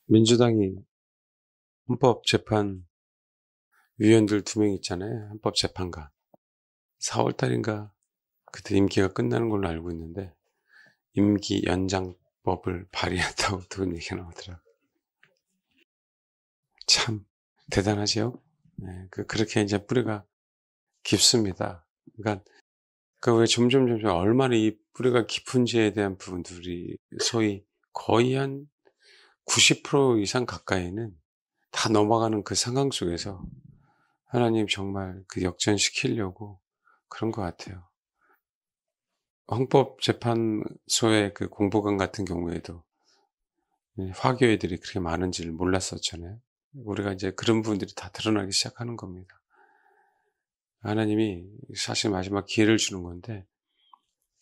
민주당이 헌법재판 위원들 2명 있잖아요. 헌법재판관. 4월 달인가 그때 임기가 끝나는 걸로 알고 있는데 임기 연장법을 발의한다고 그런 얘기가 나오더라고요. 참 대단하죠. 네, 그렇게 이제 뿌리가 깊습니다. 그러니까 왜 점점 얼마나 이 뿌리가 깊은지에 대한 부분들이 소위 거의 한 90% 이상 가까이는 다 넘어가는 그 상황 속에서 하나님 정말 역전시키려고 그런 것 같아요. 헌법재판소의 그 공보관 같은 경우에도 화교애들이 그렇게 많은지를 몰랐었잖아요. 우리가 이제 그런 부분들이 다 드러나기 시작하는 겁니다. 하나님이 사실 마지막 기회를 주는 건데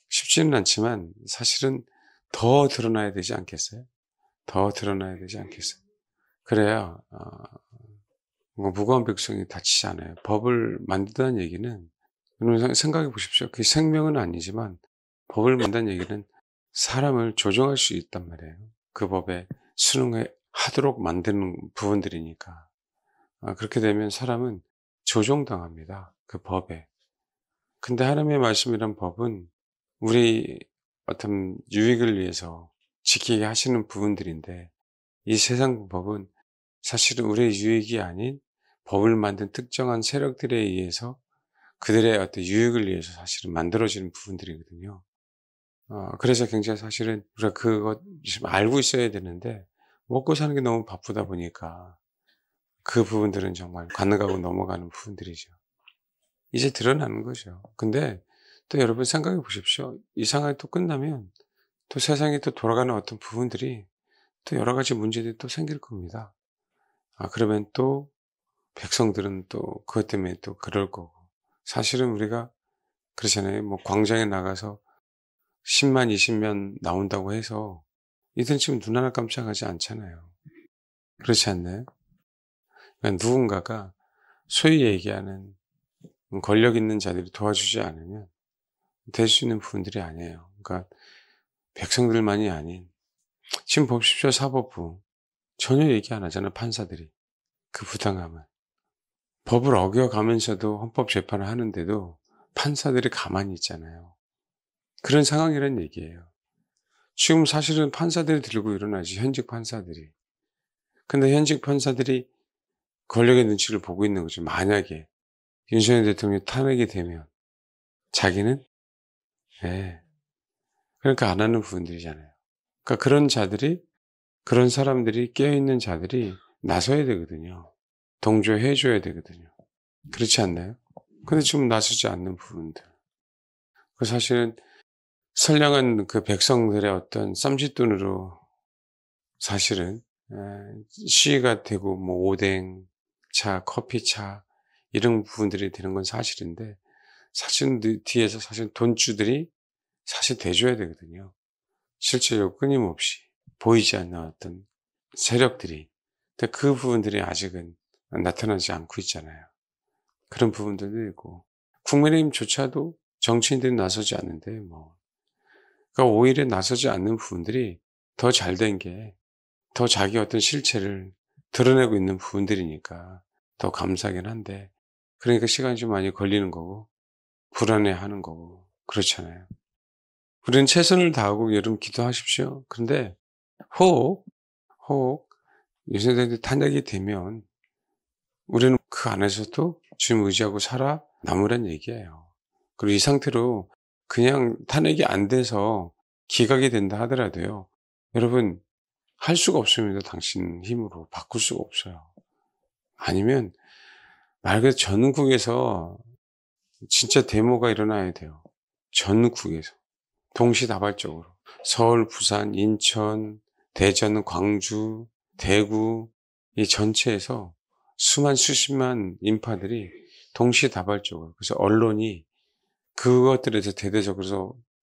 쉽지는 않지만 사실은 더 드러나야 되지 않겠어요? 더 드러나야 되지 않겠어요? 그래야 무고한 백성이 다치지 않아요. 법을 만든다는 얘기는 여러분 생각해 보십시오. 그게 생명은 아니지만 법을 만든다는 얘기는 사람을 조종할 수 있단 말이에요. 그 법에 순응하도록 만드는 부분들이니까. 그렇게 되면 사람은 조종당합니다. 그 법에. 근데 하나님의 말씀이란 법은 우리 어떤 유익을 위해서 지키게 하시는 부분들인데 이 세상 법은 사실은 우리의 유익이 아닌 법을 만든 특정한 세력들에 의해서 그들의 어떤 유익을 위해서 사실은 만들어지는 부분들이거든요. 그래서 굉장히 사실은 우리가 그것 좀 알고 있어야 되는데 먹고 사는 게 너무 바쁘다 보니까 그 부분들은 정말 가능하고 넘어가는 부분들이죠. 이제 드러나는 거죠. 근데 또 여러분 생각해 보십시오. 이 상황이 또 끝나면 또 세상이 또 돌아가는 어떤 부분들이 또 여러 가지 문제들이 또 생길 겁니다. 그러면 또 백성들은 또 그것 때문에 또 그럴 거고. 사실은 우리가 그러잖아요. 뭐 광장에 나가서 10만, 20만 나온다고 해서 이들은 지금 눈 하나 깜짝하지 않잖아요. 그렇지 않나요? 그러니까 누군가가 소위 얘기하는 권력 있는 자들이 도와주지 않으면 될 수 있는 부분들이 아니에요. 그러니까 백성들만이 아닌 지금 보십시오. 사법부 전혀 얘기 안 하잖아요. 판사들이 그 부당함을 법을 어겨가면서도 헌법재판을 하는데도 판사들이 가만히 있잖아요. 그런 상황이란 얘기예요. 지금 사실은 판사들이 들고 일어나지, 현직 판사들이. 근데 현직 판사들이 권력의 눈치를 보고 있는 거죠. 만약에 윤석열 대통령이 탄핵이 되면 자기는 예. 그러니까 안 하는 부분들이잖아요. 그러니까 그런 사람들이 깨어있는 자들이 나서야 되거든요. 동조해 줘야 되거든요. 그렇지 않나요? 근데 지금 나서지 않는 부분들. 사실은 선량한 그 백성들의 어떤 쌈짓돈으로 사실은 시위가 되고 뭐 오뎅차, 커피차 이런 부분들이 되는 건 사실인데 사실은 뒤에서 사실 돈주들이 사실 대줘야 되거든요. 실제로 끊임없이 보이지 않는 어떤 세력들이. 근데 그 부분들이 아직은 나타나지 않고 있잖아요. 그런 부분들도 있고 국민의힘조차도 정치인들이 나서지 않는데 뭐 그러니까 오히려 나서지 않는 부분들이 더 잘된 게 더 자기 어떤 실체를 드러내고 있는 부분들이니까 더 감사하긴 한데 그러니까 시간이 좀 많이 걸리는 거고 불안해하는 거고 그렇잖아요. 우리는 최선을 다하고 여러분 기도하십시오. 그런데 혹, 혹 유세대들이 탄핵이 되면 우리는 그 안에서도 주님 의지하고 살아남으란 얘기예요. 그리고 이 상태로 그냥 탄핵이 안 돼서 기각이 된다 하더라도요. 여러분 할 수가 없습니다. 당신 힘으로 바꿀 수가 없어요. 아니면 말 그대로 전국에서 진짜 데모가 일어나야 돼요. 전국에서 동시다발적으로 서울, 부산, 인천, 대전, 광주, 대구 이 전체에서 수십만 인파들이 동시다발적으로 그래서 언론이 그것들에 대해서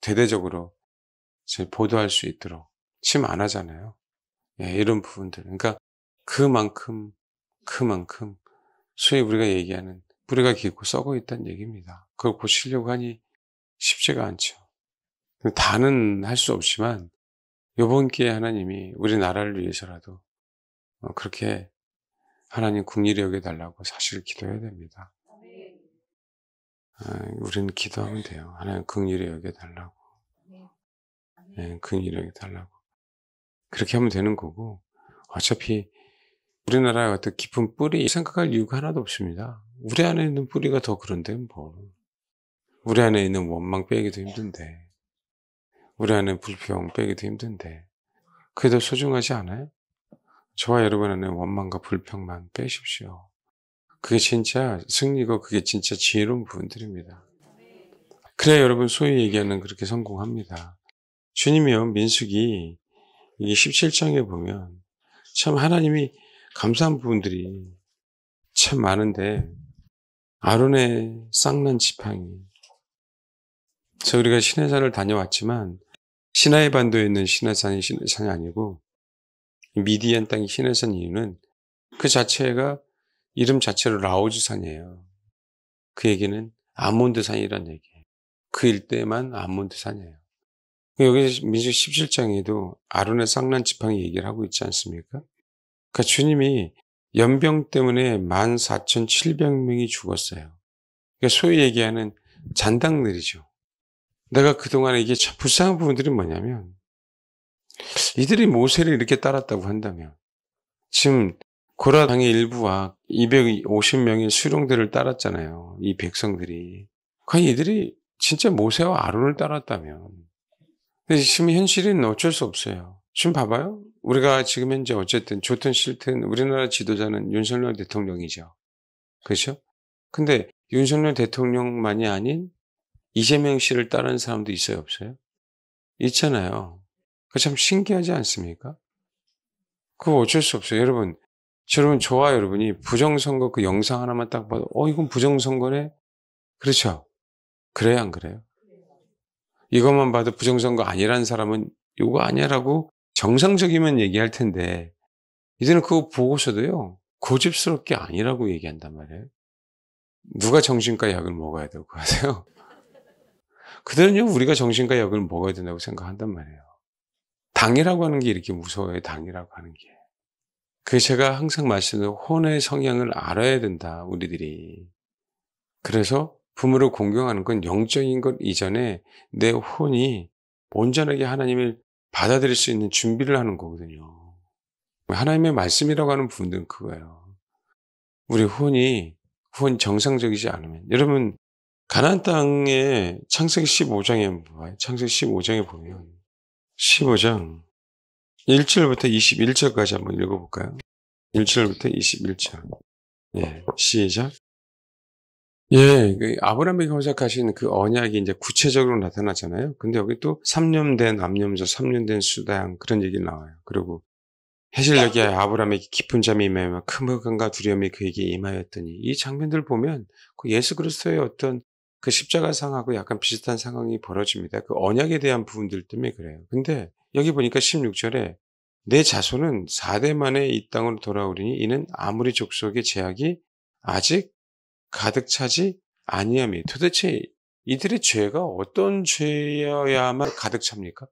대대적으로 보도할 수 있도록 지금 안 하잖아요. 예, 이런 부분들. 그러니까 그만큼 소위 우리가 얘기하는 뿌리가 깊고 썩어 있다는 얘기입니다. 그걸 고치려고 하니 쉽지가 않죠. 다는 할 수 없지만 요번 기회에 하나님이 우리나라를 위해서라도 그렇게 하나님 국리를 여겨달라고 사실 기도해야 됩니다. 우리는 기도하면 돼요. 하나님 국리를 여겨달라고. 국리를 여겨달라고. 그렇게 하면 되는 거고, 어차피 우리나라의 어떤 깊은 뿌리 생각할 이유가 하나도 없습니다. 우리 안에 있는 뿌리가 더 그런데 뭐. 우리 안에 있는 원망 빼기도 힘든데, 우리 안에 불평 빼기도 힘든데, 그게 더 소중하지 않아요? 저와 여러분 안에 원망과 불평만 빼십시오. 그게 진짜 승리고 그게 진짜 지혜로운 부분들입니다. 그래야 여러분 소위 얘기하는 그렇게 성공합니다. 주님이요, 민수기 이게 17장에 보면 참 하나님이 감사한 부분들이 참 많은데, 아론의 쌍난 지팡이. 그래서 우리가 시내산을 다녀왔지만 시나이 반도에 있는 시내산이 아니고 미디안 땅이 시내산 이유는 그 자체가 이름 자체로 라오즈산이에요. 그 얘기는 아몬드산이란 얘기예요. 그 일대만 아몬드산이에요. 여기 민수기 17장에도 아론의 쌍난 지팡이 얘기를 하고 있지 않습니까? 그러니까 주님이 연병 때문에 14,700명이 죽었어요. 그러니까 소위 얘기하는 잔당들이죠. 내가 그동안에 이게 참 불쌍한 부분들이 뭐냐면, 이들이 모세를 이렇게 따랐다고 한다면, 지금 고라 당의 일부와 250명의 수령들을 따랐잖아요. 이 백성들이. 과연 이들이 진짜 모세와 아론을 따랐다면. 근데 지금 현실은 어쩔 수 없어요. 지금 봐봐요. 우리가 지금 현재 어쨌든 좋든 싫든 우리나라 지도자는 윤석열 대통령이죠. 그렇죠? 근데 윤석열 대통령만이 아닌 이재명 씨를 따르는 사람도 있어요, 없어요? 있잖아요. 그거 참 신기하지 않습니까? 그거 어쩔 수 없어요. 여러분, 저와 여러분이 부정선거 그 영상 하나만 딱 봐도 이건 부정선거네? 그렇죠? 그래요, 안 그래요? 이것만 봐도 부정선거 아니라는 사람은 이거 아니야라고 정상적이면 얘기할 텐데, 이제는 그거 보고서도요, 고집스럽게 아니라고 얘기한단 말이에요. 누가 정신과 약을 먹어야 되고 하세요? 그들은요, 우리가 정신과 약을 먹어야 된다고 생각한단 말이에요. 당이라고 하는 게 이렇게 무서워요, 당이라고 하는 게. 제가 항상 말씀드린 혼의 성향을 알아야 된다, 우리들이. 그래서 부모를 공경하는 건 영적인 것 이전에 내 혼이 온전하게 하나님을 받아들일 수 있는 준비를 하는 거거든요. 하나님의 말씀이라고 하는 부분들은 그거예요. 우리 혼이 정상적이지 않으면. 여러분, 가나안 땅에 창세기 15장에 한번 봐요. 창세기 15장에 보면 15장 1절부터 21절까지 한번 읽어볼까요? 1절부터 21절. 시작. 아브라함이 허락하신 그 언약이 이제 구체적으로 나타나잖아요. 근데 여기 또 3년 된 암염소, 3년 된 수다양 그런 얘기 나와요. 그리고 해질녘에 아브라함에게 깊은 잠이 임하며 큰 흑암과 두려움이 그에게 임하였더니, 이 장면들 보면 그 예수 그리스도의 어떤 그 십자가 상하고 약간 비슷한 상황이 벌어집니다. 그 언약에 대한 부분들 때문에 그래요. 근데 여기 보니까 16절에 내 자손은 4대 만에 이 땅으로 돌아오리니 이는 아무리 족속의 제약이 아직 가득 차지 아니함이. 도대체 이들의 죄가 어떤 죄여야만 가득 찹니까?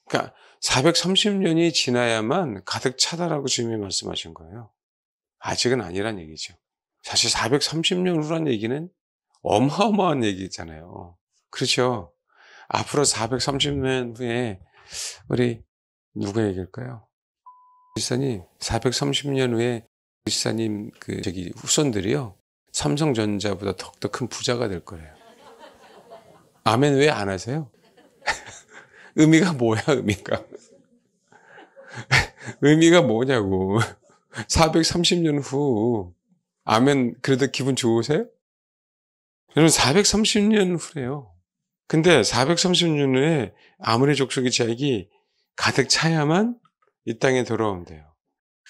그러니까 430년이 지나야만 가득 차다라고 주님이 말씀하신 거예요. 아직은 아니란 얘기죠. 사실 430년 후란 얘기는 어마어마한 얘기잖아요. 그렇죠? 앞으로 430년 후에 우리 누가 얘기할까요? 그리스도님 430년 후에 그리스도님 후손들이요, 삼성전자보다 더욱더 큰 부자가 될 거예요. 아멘 왜 안 하세요? 의미가 뭐야, 의미가? 의미가 뭐냐고. 430년 후 아멘 그래도 기분 좋으세요? 여러분 430년 후래요. 근데 430년 후에 아무리 족속의 제약이 가득 차야만 이 땅에 돌아온대요.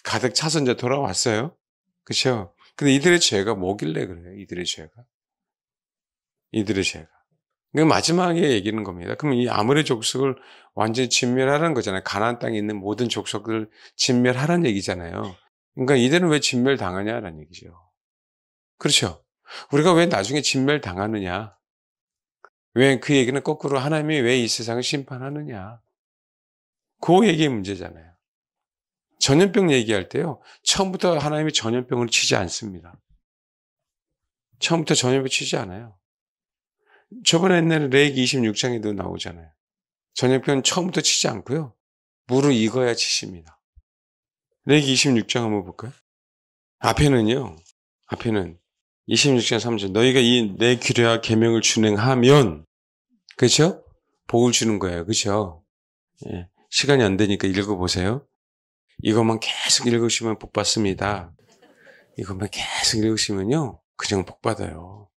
가득 차서 이제 돌아왔어요. 그렇죠? 근데 이들의 죄가 뭐길래 그래요? 이들의 죄가. 그 마지막에 얘기하는 겁니다. 그럼 이 아무리 족속을 완전히 진멸하라는 거잖아요. 가나안 땅에 있는 모든 족속을 진멸하라는 얘기잖아요. 그러니까 이들은 왜 진멸당하냐라는 얘기죠. 그렇죠? 우리가 왜 나중에 진멸당하느냐? 왜 그 얘기는 거꾸로 하나님이 왜 이 세상을 심판하느냐? 그 얘기의 문제잖아요. 전염병 얘기할 때요. 처음부터 하나님이 전염병을 치지 않습니다. 처음부터 전염병 치지 않아요. 저번에 옛날에 레위기 26장에도 나오잖아요. 전염병은 처음부터 치지 않고요. 무를 익어야 치십니다. 레위기 26장 한번 볼까요? 앞에는 26장 3절 너희가 이 내 규례와 계명을 준행하면 그렇죠? 복을 주는 거예요. 그렇죠? 예, 시간이 안 되니까 읽어보세요. 이것만 계속 읽으시면 복 받습니다. 이것만 계속 읽으시면요. 그냥 복 받아요.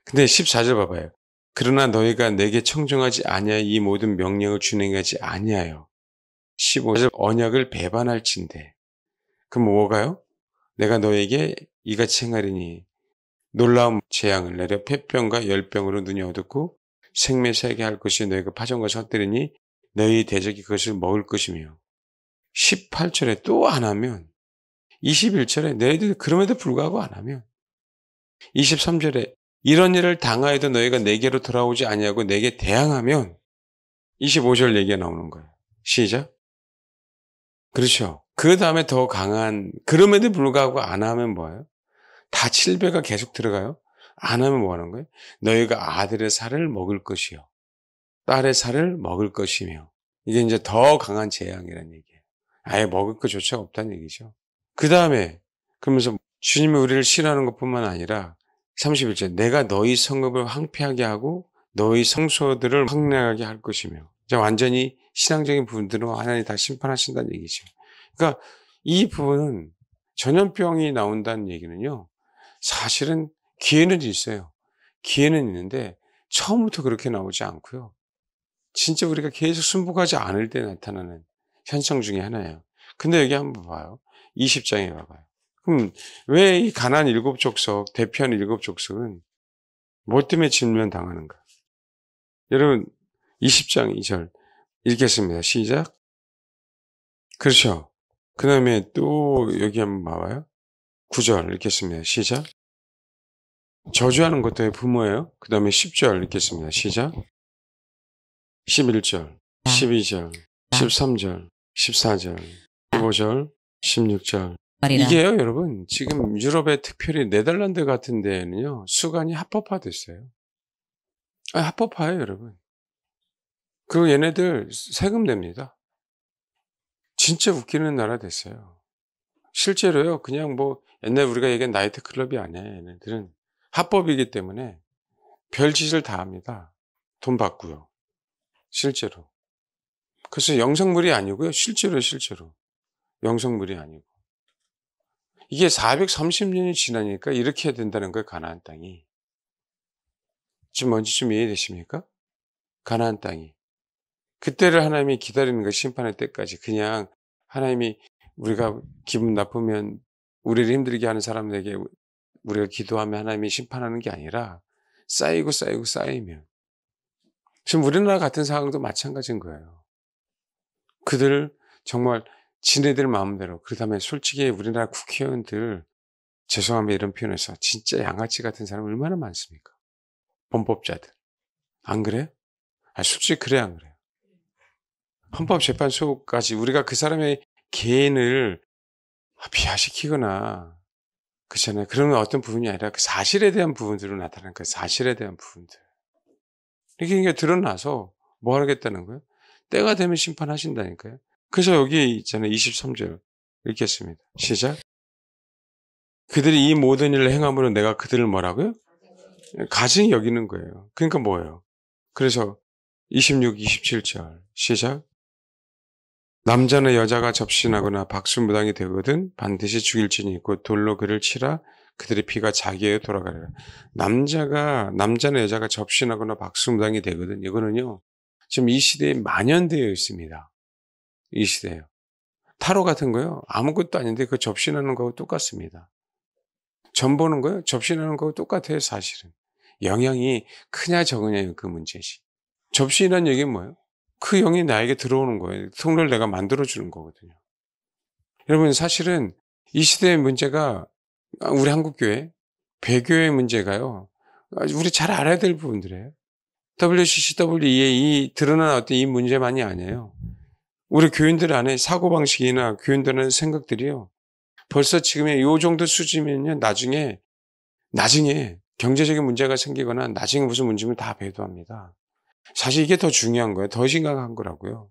근데 14절 봐봐요. 그러나 너희가 내게 청종하지 아니하여 이 모든 명령을 준행하지 아니하여 15절 언약을 배반할진대. 그럼 뭐가요? 내가 너에게 이같이 행하리니 놀라운 재앙을 내려 폐병과 열병으로 눈이 어둡고 생매 새게 할 것이 너희가 파종과 젖들이니 너희 대적이 그것을 먹을 것이며 18절에 또 안 하면 21절에 너희들 그럼에도 불구하고 안 하면 23절에 이런 일을 당하여도 너희가 내게로 돌아오지 아니하고 내게 대항하면 25절 얘기가 나오는 거예요. 시작. 그렇죠. 그 다음에 더 강한 그럼에도 불구하고 안 하면 뭐예요? 다 7배가 계속 들어가요. 안 하면 뭐 하는 거예요? 너희가 아들의 살을 먹을 것이요. 딸의 살을 먹을 것이며 이게 이제 더 강한 재앙이라는 얘기예요. 아예 먹을 것조차 없다는 얘기죠. 그 다음에 그러면서 주님이 우리를 싫어하는 것뿐만 아니라 31절 내가 너희 성읍을 황폐하게 하고 너희 성소들을 황량하게 할 것이며 이제 완전히 신앙적인 부분들은 하나님 다 심판하신다는 얘기죠. 그러니까 이 부분은 전염병이 나온다는 얘기는요. 사실은 기회는 있어요. 기회는 있는데 처음부터 그렇게 나오지 않고요. 진짜 우리가 계속 순복하지 않을 때 나타나는 현상 중에 하나예요. 근데 여기 한번 봐요. 20장에 봐봐요. 그럼 왜 이 가나안 7족속, 대표하는 7족속은 뭐 때문에 질면당하는가? 여러분 20장 2절 읽겠습니다. 시작. 그렇죠. 그 다음에 또 여기 한번 봐봐요. 9절 읽겠습니다. 시작. 저주하는 것도 부모예요. 그 다음에 10절 읽겠습니다. 시작. 11절, 12절, 13절, 14절, 15절, 16절. 이게요, 여러분. 지금 유럽의 특별히 네덜란드 같은 데는요, 수간이 합법화됐어요. 합법화예요, 여러분. 그리고 얘네들 세금 냅니다. 진짜 웃기는 나라 됐어요. 실제로요, 그냥 뭐, 옛날 우리가 얘기한 나이트 클럽이 아니에요, 얘네들은. 합법이기 때문에 별 짓을 다 합니다. 돈 받고요. 실제로. 그래서 영성물이 아니고요. 실제로. 영성물이 아니고. 이게 430년이 지나니까 이렇게 해야 된다는 거예요. 가나안 땅이. 지금 뭔지 좀 이해되십니까? 가나안 땅이. 그때를 하나님이 기다리는 거 심판의 때까지. 그냥 하나님이 우리가 기분 나쁘면 우리를 힘들게 하는 사람들에게 우리가 기도하면 하나님이 심판하는 게 아니라 쌓이면. 지금 우리나라 같은 상황도 마찬가지인 거예요. 그들 정말 지네들 마음대로. 그렇다면 솔직히 우리나라 국회의원들 죄송합니다 이런 표현에서 진짜 양아치 같은 사람 얼마나 많습니까? 범법자들. 안 그래요? 솔직히 그래 안 그래요? 헌법재판소까지 우리가 그 사람의 개인을 비하시키거나 그렇잖아요. 그러면 어떤 부분이 아니라 그 사실에 대한 부분들로 나타나는 거예요. 사실에 대한 부분들. 이게 드러나서 뭐 하겠다는 거예요? 때가 되면 심판하신다니까요. 그래서 여기 있잖아요. 23절 읽겠습니다. 시작. 그들이 이 모든 일을 행함으로 내가 그들을 뭐라고요? 가증히 여기는 거예요. 그러니까 뭐예요? 그래서 26, 27절 시작. 남자나 여자가 접신하거나 박수무당이 되거든 반드시 죽일지니 있고 돌로 그를 치라 그들의 피가 자기에게 돌아가리라. 남자나 여자가 접신하거나 박수무당이 되거든. 이거는요. 지금 이 시대에 만연되어 있습니다. 이 시대에요. 타로 같은 거요. 아무것도 아닌데 그 접신하는 거하고 똑같습니다. 점 보는 거요. 접신하는 거하고 똑같아요. 사실은. 영향이 크냐 적으냐 그 문제지. 접신이라는 얘기는 뭐예요? 그 영이 나에게 들어오는 거예요. 통로를 내가 만들어주는 거거든요. 여러분 사실은 이 시대의 문제가 우리 한국교회, 배교의 문제가요. 우리 잘 알아야 될 부분들이에요. WCCW의 이 드러난 어떤 이 문제만이 아니에요. 우리 교인들 안에 사고방식이나 교인들 안에 생각들이요. 벌써 지금의 요 정도 수준이면요. 나중에 경제적인 문제가 생기거나 나중에 무슨 문제면 다 배도합니다. 사실 이게 더 중요한 거예요. 더 심각한 거라고요.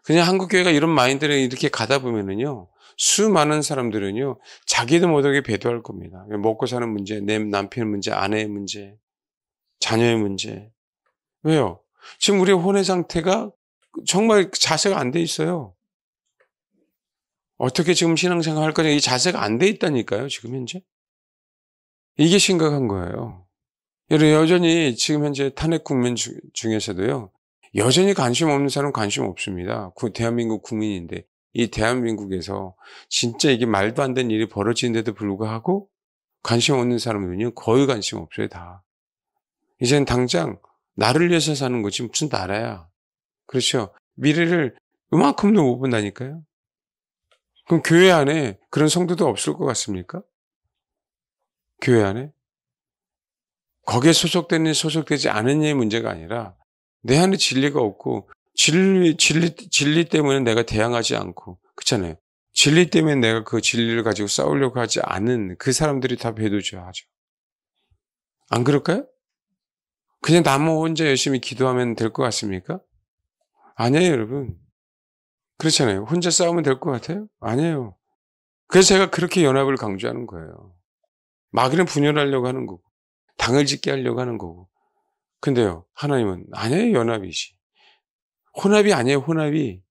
그냥 한국교회가 이런 마인드를 이렇게 가다 보면은요. 수많은 사람들은요. 자기도 못하게 배도할 겁니다. 먹고 사는 문제, 내 남편의 문제, 아내의 문제, 자녀의 문제. 왜요? 지금 우리 혼의 상태가 정말 자세가 안 돼 있어요. 어떻게 지금 신앙생활 할 거냐, 이 자세가 안 돼 있다니까요, 지금 현재. 이게 심각한 거예요. 여전히 지금 현재 탄핵 국면 중에서도요, 여전히 관심 없는 사람은 관심 없습니다. 대한민국 국민인데, 이 대한민국에서 진짜 이게 말도 안 되는 일이 벌어지는데도 불구하고 관심 없는 사람들은요, 거의 관심 없어요, 다. 이제는 당장 나를 위해서 사는 거지 무슨 나라야. 그렇죠. 미래를 이만큼도 못 본다니까요. 그럼 교회 안에 그런 성도도 없을 것 같습니까? 교회 안에? 거기에 소속되는 소속되지 않은 의 문제가 아니라 내 안에 진리가 없고 진리 때문에 내가 대항하지 않고 그렇잖아요. 진리 때문에 내가 그 진리를 가지고 싸우려고 하지 않은 그 사람들이 다 배도자하죠. 안 그럴까요? 그냥 나 혼자 열심히 기도하면 될 것 같습니까? 아니에요, 여러분. 그렇잖아요. 혼자 싸우면 될 것 같아요? 아니에요. 그래서 제가 그렇게 연합을 강조하는 거예요. 막으면 분열하려고 하는 거고, 당을 짓게 하려고 하는 거고. 근데요, 하나님은 아니에요, 연합이지. 혼합이 아니에요, 혼합이.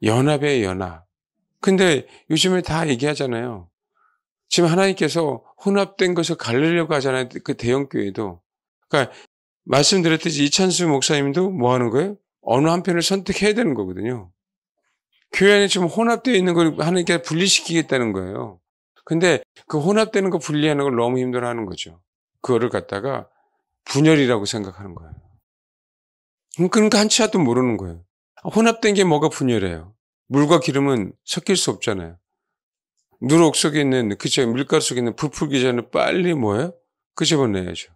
연합이에요, 연합. 근데 요즘에 다 얘기하잖아요. 지금 하나님께서 혼합된 것을 가르려고 하잖아요, 그 대형교회도. 그러니까 말씀드렸듯이 이찬수 목사님도 뭐 하는 거예요? 어느 한편을 선택해야 되는 거거든요. 교회 안에 지금 혼합되어 있는 걸 하나님께서 분리시키겠다는 거예요. 근데 그 혼합되는 거 분리하는 걸 너무 힘들어하는 거죠. 그거를 갖다가 분열이라고 생각하는 거예요. 그러니까 한치 앞도 모르는 거예요. 혼합된 게 뭐가 분열해요? 물과 기름은 섞일 수 없잖아요. 누룩 속에 있는, 그쵸, 밀가루 속에 있는 부풀기 전에 빨리 뭐예요? 끄집어내야죠.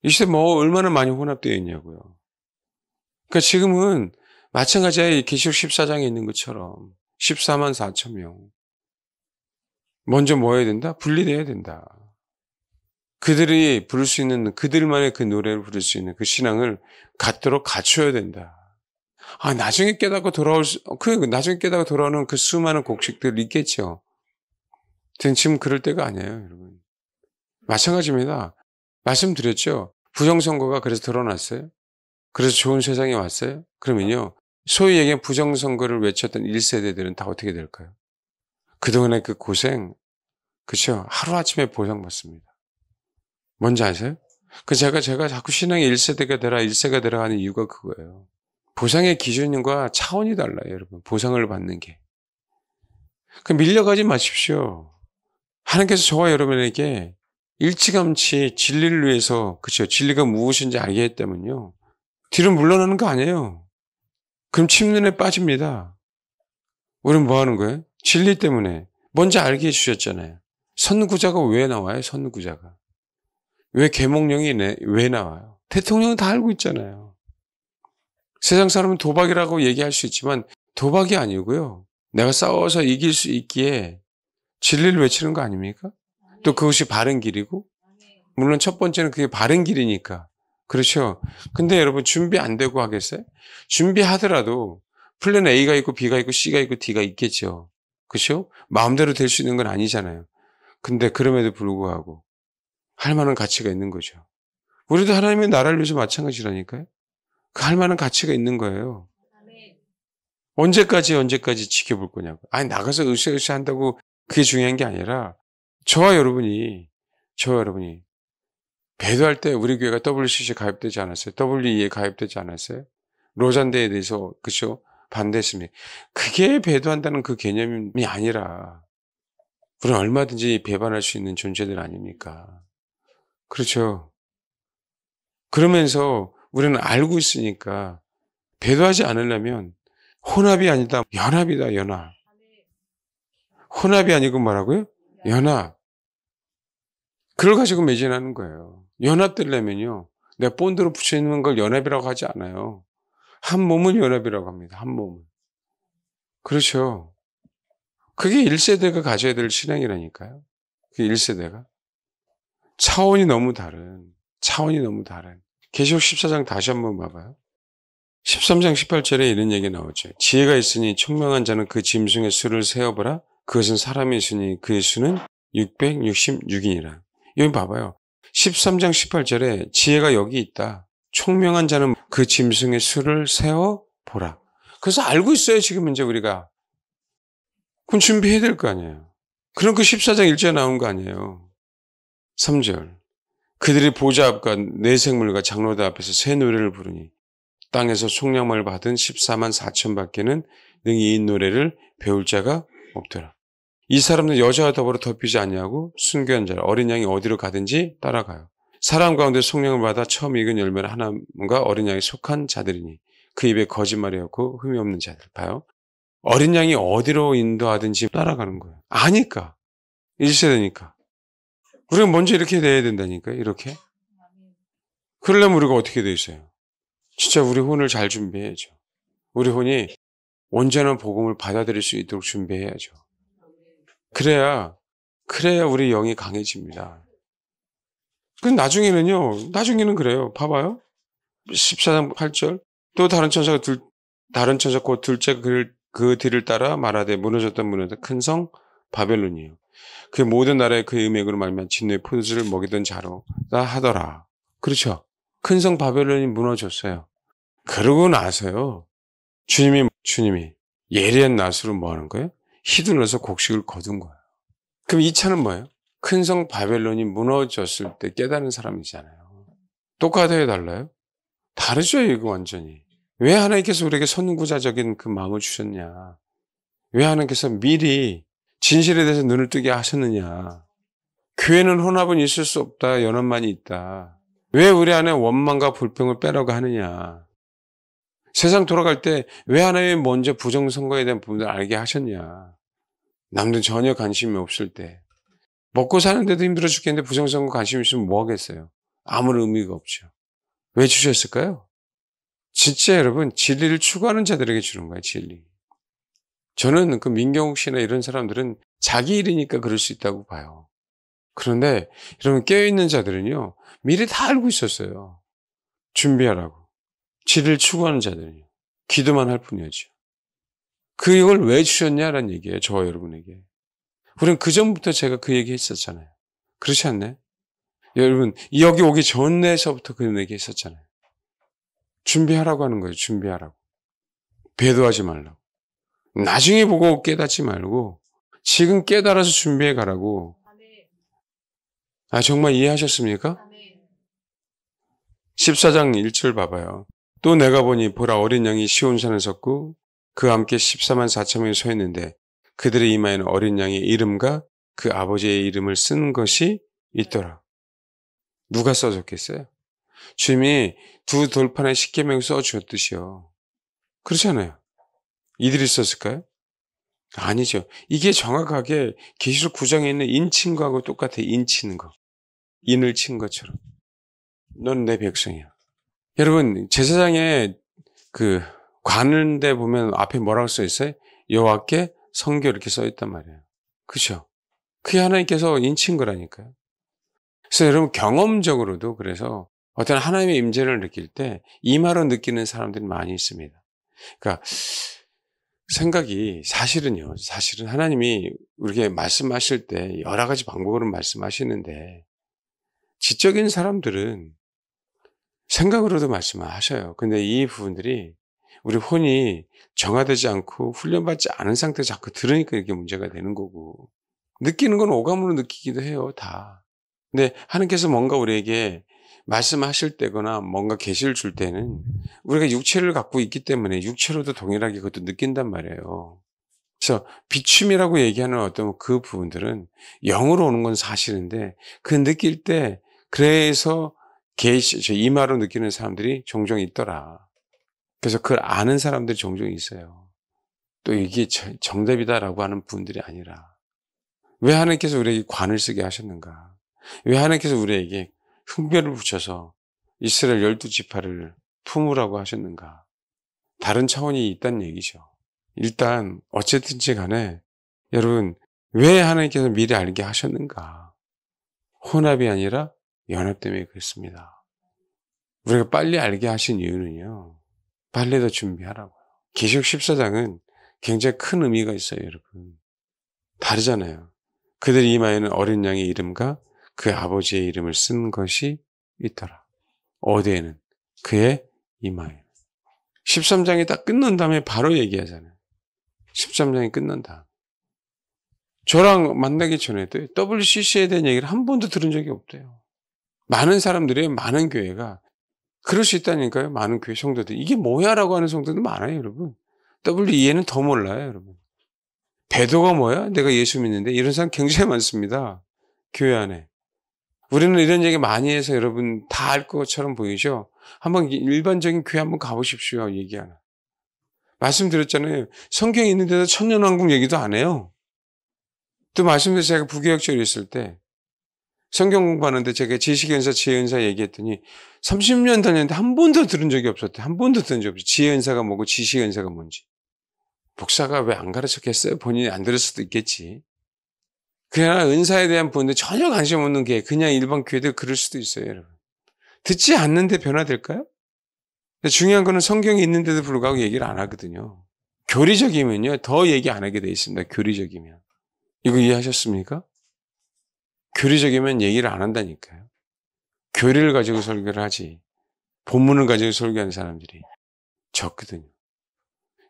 이 시대 뭐 얼마나 많이 혼합되어 있냐고요. 그러니까 지금은 마찬가지야. 계시록 14장에 있는 것처럼 14만 4천 명. 먼저 뭐 해야 된다? 분리돼야 된다. 그들이 부를 수 있는 그들만의 그 노래를 부를 수 있는 그 신앙을 갖도록 갖춰야 된다. 나중에 깨닫고 나중에 깨닫고 돌아오는 그 수많은 곡식들 있겠죠. 지금 그럴 때가 아니에요, 여러분. 마찬가지입니다. 말씀드렸죠. 부정선거가 그래서 드러났어요. 그래서 좋은 세상이 왔어요. 그러면요, 소위 얘기한 부정선거를 외쳤던 1세대들은 다 어떻게 될까요? 그동안의 그 고생, 그쵸? 하루아침에 보상받습니다. 뭔지 아세요? 제가 자꾸 신앙의 1세대가 되라, 1세가 되라 하는 이유가 그거예요. 보상의 기준과 차원이 달라요, 여러분. 보상을 받는 게. 밀려가지 마십시오. 하나님께서 저와 여러분에게 일찌감치 진리를 위해서, 그쵸? 진리가 무엇인지 알게 했다면요, 뒤로 물러나는 거 아니에요. 그럼 침륜에 빠집니다. 우리는 뭐 하는 거예요? 진리 때문에. 먼저 알게 해주셨잖아요. 선구자가 왜 나와요? 선구자가. 왜 계몽령이 왜 나와요? 대통령은 다 알고 있잖아요. 세상 사람은 도박이라고 얘기할 수 있지만 도박이 아니고요. 내가 싸워서 이길 수 있기에 진리를 외치는 거 아닙니까? 또 그것이 바른 길이고, 물론 첫 번째는 그게 바른 길이니까. 그렇죠. 근데 여러분 준비 안 되고 하겠어요? 준비하더라도 플랜 A가 있고 B가 있고 C가 있고 D가 있겠죠. 그렇죠? 마음대로 될 수 있는 건 아니잖아요. 근데 그럼에도 불구하고 할 만한 가치가 있는 거죠. 우리도 하나님의 나라를 위해서 마찬가지라니까요. 그 할 만한 가치가 있는 거예요. 언제까지 지켜볼 거냐고. 나가서 으쌰으쌰 한다고 그게 중요한 게 아니라 저와 여러분이 배도할 때 우리 교회가 WCC 가입되지 않았어요? WE에 가입되지 않았어요? 로잔대에 대해서 그렇죠? 반대했습니다. 그게 배도한다는 그 개념이 아니라 우리는 얼마든지 배반할 수 있는 존재들 아닙니까? 그렇죠. 그러면서 우리는 알고 있으니까 배도하지 않으려면 혼합이 아니다. 연합이다, 연합. 혼합이 아니고 뭐라고요? 연합. 그걸 가지고 매진하는 거예요. 연합되려면요, 내가 본드로 붙여있는 걸 연합이라고 하지 않아요. 한 몸은 연합이라고 합니다. 한 몸은. 그렇죠. 그게 1세대가 가져야 될 신앙이라니까요. 그 1세대가. 차원이 너무 다른. 계시록 14장 다시 한번 봐봐요. 13장 18절에 이런 얘기 나오죠. 지혜가 있으니 총명한 자는 그 짐승의 수를 세어보라. 그것은 사람이 있으니 그의 수는 666이니라. 여기 봐봐요. 13장 18절에 지혜가 여기 있다. 총명한 자는 그 짐승의 수를 세어보라. 그래서 알고 있어요, 지금 이제 우리가. 그럼 준비해야 될 거 아니에요. 그럼 그 14장 1절에 나온 거 아니에요. 3절. 그들이 보좌 앞과 네 생물과 장로들 앞에서 새 노래를 부르니 땅에서 속량을 받은 14만 4천 밖에는 능히 이 노래를 배울 자가 없더라. 이 사람은 여자와 더불어 덮이지 아니하고 순교한 자라 어린 양이 어디로 가든지 따라가요. 사람 가운데 속량을 받아 처음 익은 열매는 하나님과 어린 양에 속한 자들이니 그 입에 거짓말이 없고 흠이 없는 자들. 봐요. 어린 양이 어디로 인도하든지 따라가는 거예요. 아니까. 1세대니까. 우리가 먼저 이렇게 돼야 된다니까요. 이렇게. 그러려면 우리가 어떻게 돼 있어요? 진짜 우리 혼을 잘 준비해야죠. 우리 혼이 온전한 복음을 받아들일 수 있도록 준비해야죠. 그래야 우리 영이 강해집니다. 나중에는 그래요. 봐봐요. 14장 8절. 또 다른 천사 곧 둘째 그 뒤를 따라 말하되 무너졌던 큰 성 바벨론이에요. 그 모든 나라의 그의 음액으로 말미암아 진노의 포도주를 먹이던 자로다 하더라. 그렇죠. 큰 성 바벨론이 무너졌어요. 그러고 나서요. 주님이 예리한 낫으로 뭐 하는 거예요? 휘둘러서 곡식을 거둔 거예요. 그럼 이 차는 뭐예요? 큰 성 바벨론이 무너졌을 때 깨달은 사람이잖아요. 똑같아요, 달라요? 다르죠, 이거 완전히. 왜 하나님께서 우리에게 선구자적인 그 마음을 주셨냐? 왜 하나님께서 미리 진실에 대해서 눈을 뜨게 하셨느냐? 교회는 혼합은 있을 수 없다, 연합만이 있다. 왜 우리 안에 원망과 불평을 빼라고 하느냐? 세상 돌아갈 때 왜 하나님이 먼저 부정선거에 대한 부분을 알게 하셨냐? 남들은 전혀 관심이 없을 때. 먹고 사는데도 힘들어 죽겠는데 부정선거 관심 있으면 뭐 하겠어요? 아무런 의미가 없죠. 왜 주셨을까요? 진짜 여러분, 진리를 추구하는 자들에게 주는 거예요, 진리. 저는 그 민경욱 씨나 이런 사람들은 자기 일이니까 그럴 수 있다고 봐요. 그런데 여러분, 깨어있는 자들은요, 미리 다 알고 있었어요. 준비하라고. 진리를 추구하는 자들은요. 기도만 할 뿐이었죠. 그걸 왜 주셨냐라는 얘기예요, 저와 여러분에게. 우리는 그전부터 제가 그 얘기 했었잖아요. 그렇지 않나요? 여러분, 여기 오기 전에서부터 그 얘기 했었잖아요. 준비하라고 하는 거예요, 준비하라고. 배도하지 말라고. 나중에 보고 깨닫지 말고, 지금 깨달아서 준비해 가라고. 정말 이해하셨습니까? 14장 1절 봐봐요. 또 내가 보니 보라 어린 양이 시온산에 섰고 그와 함께 14만 4천 명이 서 있는데 그들의 이마에는 어린 양의 이름과 그 아버지의 이름을 쓴 것이 있더라. 누가 써줬겠어요? 주님이 두 돌판에 십계명 써주었듯이요. 그렇잖아요. 이들이 썼을까요? 아니죠. 이게 정확하게 계시록 9장에 있는 인친 거하고 똑같아요. 인치는 거. 인을 친 것처럼. 넌 내 백성이야. 여러분, 제사장에 관는데 보면 앞에 뭐라고 써 있어요? 여호와께 성교 이렇게 써 있단 말이에요. 그렇죠? 그게 하나님께서 인친 거라니까요. 그래서 여러분 경험적으로도 그래서 어떤 하나님의 임재를 느낄 때 이마로 느끼는 사람들이 많이 있습니다. 그러니까 사실은 하나님이 우리에게 말씀하실 때 여러 가지 방법으로 말씀하시는데 지적인 사람들은 생각으로도 말씀하셔요. 근데 이 부분들이 우리 혼이 정화되지 않고 훈련받지 않은 상태에서 자꾸 들으니까 이게 문제가 되는 거고 느끼는 건 오감으로 느끼기도 해요. 다. 근데 하나님께서 뭔가 우리에게 말씀하실 때거나 뭔가 계시를 줄 때는 우리가 육체를 갖고 있기 때문에 육체로도 동일하게 그것도 느낀단 말이에요. 그래서 비춤이라고 얘기하는 어떤 그 부분들은 영으로 오는 건 사실인데 그 느낄 때 그래서 이마로 느끼는 사람들이 종종 있더라. 그래서 그걸 아는 사람들이 종종 있어요. 또 이게 정답이다라고 하는 분들이 아니라 왜 하나님께서 우리에게 관을 쓰게 하셨는가? 왜 하나님께서 우리에게 흠결을 붙여서 이스라엘 12지파를 품으라고 하셨는가? 다른 차원이 있다는 얘기죠. 일단 어쨌든지 간에 여러분 왜 하나님께서 미리 알게 하셨는가? 혼합이 아니라 연합 때문에 그렇습니다. 우리가 빨리 알게 하신 이유는요. 빨리 더 준비하라고요. 계시록 14장은 굉장히 큰 의미가 있어요, 여러분. 다르잖아요. 그들 이마에는 어린 양의 이름과 그 아버지의 이름을 쓴 것이 있더라. 어디에는? 그의 이마에. 13장이 딱 끝난 다음에 바로 얘기하잖아요. 13장이 끝난 다음. 저랑 만나기 전에도 WCC에 대한 얘기를 한 번도 들은 적이 없대요. 많은 사람들이, 많은 교회가 그럴 수 있다니까요. 많은 교회 성도들. 이게 뭐야? 라고 하는 성도도 많아요, 여러분. WE에는 더 몰라요, 여러분. 배도가 뭐야? 내가 예수 믿는데. 이런 사람 굉장히 많습니다. 교회 안에. 우리는 이런 얘기 많이 해서 여러분 다 알 것처럼 보이죠? 한번 일반적인 교회 한번 가보십시오. 얘기 하나. 말씀드렸잖아요. 성경에 있는 데서 천년왕국 얘기도 안 해요. 또 말씀드려서 제가 부교역적으로 있을 때 성경 공부하는데 제가 지식연사, 지혜연사 얘기했더니 30년 다녔는데 한 번도 들은 적이 없었대. 한 번도 들은 적이 없어요. 지혜연사가 뭐고 지식연사가 뭔지. 목사가 왜 안 가르쳤겠어요? 본인이 안 들을 수도 있겠지. 그러나 은사에 대한 부분도 전혀 관심 없는 게 그냥 일반 교회들 그럴 수도 있어요, 여러분. 듣지 않는데 변화될까요? 근데 중요한 거는 성경이 있는데도 불구하고 얘기를 안 하거든요. 교리적이면요, 더 얘기 안 하게 돼 있습니다. 교리적이면. 이거 이해하셨습니까? 교리적이면 얘기를 안 한다니까요. 교리를 가지고 설교를 하지. 본문을 가지고 설교하는 사람들이 적거든요.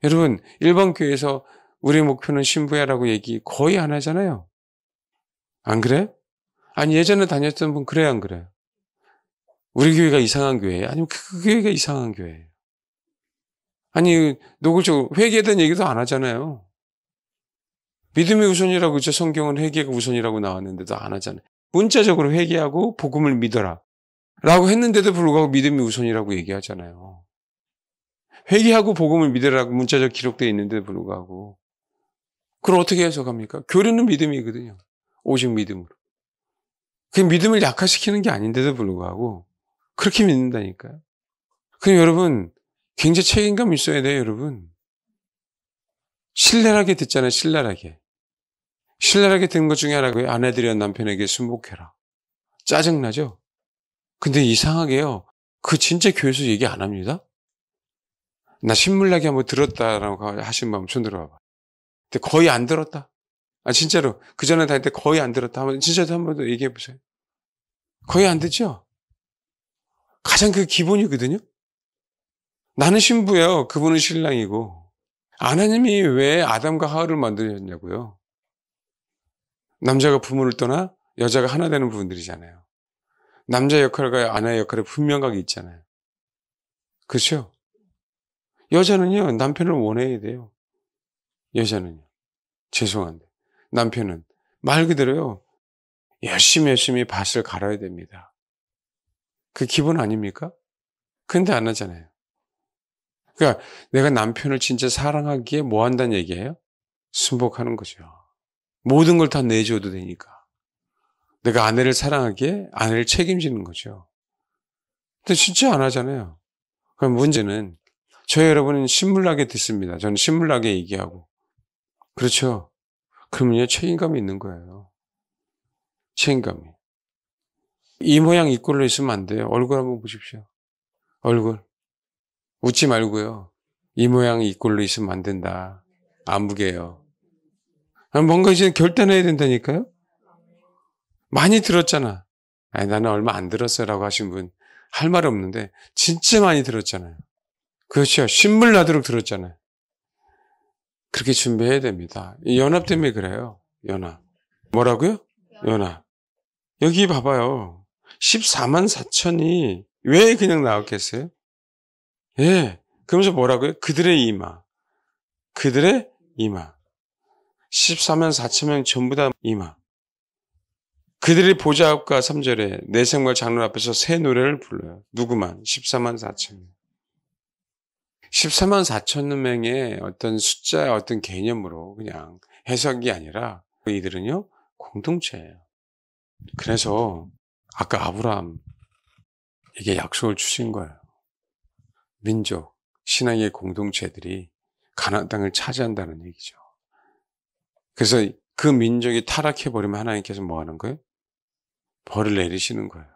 여러분, 일반 교회에서 우리 목표는 신부야라고 얘기 거의 안 하잖아요. 안 그래? 아니, 예전에 다녔던 분 그래요, 안 그래요? 우리 교회가 이상한 교회예요? 아니면 그 교회가 이상한 교회예요? 아니, 노골적으로 회개에 대한 얘기도 안 하잖아요. 믿음이 우선이라고 그죠? 성경은 회개가 우선이라고 나왔는데도 안 하잖아요. 문자적으로 회개하고 복음을 믿어라 라고 했는데도 불구하고 믿음이 우선이라고 얘기하잖아요. 회개하고 복음을 믿으라고 문자적 기록되어 있는데도 불구하고. 그걸 어떻게 해석합니까? 교리는 믿음이거든요. 오직 믿음으로. 그 믿음을 약화시키는 게 아닌데도 불구하고 그렇게 믿는다니까요. 그럼 여러분 굉장히 책임감 있어야 돼요, 여러분. 신랄하게 듣잖아요, 신랄하게. 신랄하게 듣는 것 중에 하나가 아내들이나 남편에게 순복해라. 짜증나죠? 근데 이상하게요. 그 진짜 교회에서 얘기 안 합니다. 나 신물나게 한번 들었다라고 하신 분 손 들어봐봐. 근데 거의 안 들었다. 아 진짜로 그 전에 다닐 때 거의 안 들었다 하면 진짜 한 번 더 얘기해 보세요. 거의 안 듣죠? 가장 그 기본이거든요. 나는 신부예요. 그분은 신랑이고. 하나님이 왜 아담과 하와를 만드셨냐고요. 남자가 부모를 떠나 여자가 하나 되는 부분들이잖아요. 남자 역할과 아내의 역할이 분명하게 있잖아요. 그렇죠? 여자는요, 남편을 원해야 돼요. 여자는요. 죄송한데. 남편은. 말 그대로요, 열심히 밭을 갈아야 됩니다. 그 기본 아닙니까? 근데 안 하잖아요. 그러니까 내가 남편을 진짜 사랑하기에 뭐 한다는 얘기예요? 순복하는 거죠. 모든 걸 다 내줘도 되니까. 내가 아내를 사랑하기에 아내를 책임지는 거죠. 근데 진짜 안 하잖아요. 그럼 문제는 저희 여러분은 신물나게 듣습니다. 저는 신물나게 얘기하고. 그렇죠. 그러면요, 책임감이 있는 거예요. 책임감이. 이 모양 이 꼴로 있으면 안 돼요. 얼굴 한번 보십시오. 얼굴. 웃지 말고요. 이 모양 이 꼴로 있으면 안 된다. 안무게요. 뭔가 이제 결단해야 된다니까요. 많이 들었잖아. 아니, 나는 얼마 안 들었어라고 하신 분 할 말 없는데 진짜 많이 들었잖아요. 그렇죠. 신물 나도록 들었잖아요. 그렇게 준비해야 됩니다. 이 연합 때문에 그래요. 연합. 뭐라고요? 연합. 여기 봐봐요. 14만 4천이 왜 그냥 나왔겠어요? 예. 그러면서 뭐라고요? 그들의 이마. 그들의 이마. 14만 4천 명 전부 다 이마. 그들의 보좌 앞과 3절에 내생과 장로 앞에서 새 노래를 불러요. 누구만? 14만 4천 명. 14만 4천 명의 어떤 숫자의 어떤 개념으로 그냥 해석이 아니라 이들은요, 공동체예요. 그래서 아까 아브라함에게 약속을 주신 거예요. 민족, 신앙의 공동체들이 가나안 땅을 차지한다는 얘기죠. 그래서 그 민족이 타락해버리면 하나님께서 뭐 하는 거예요? 벌을 내리시는 거예요.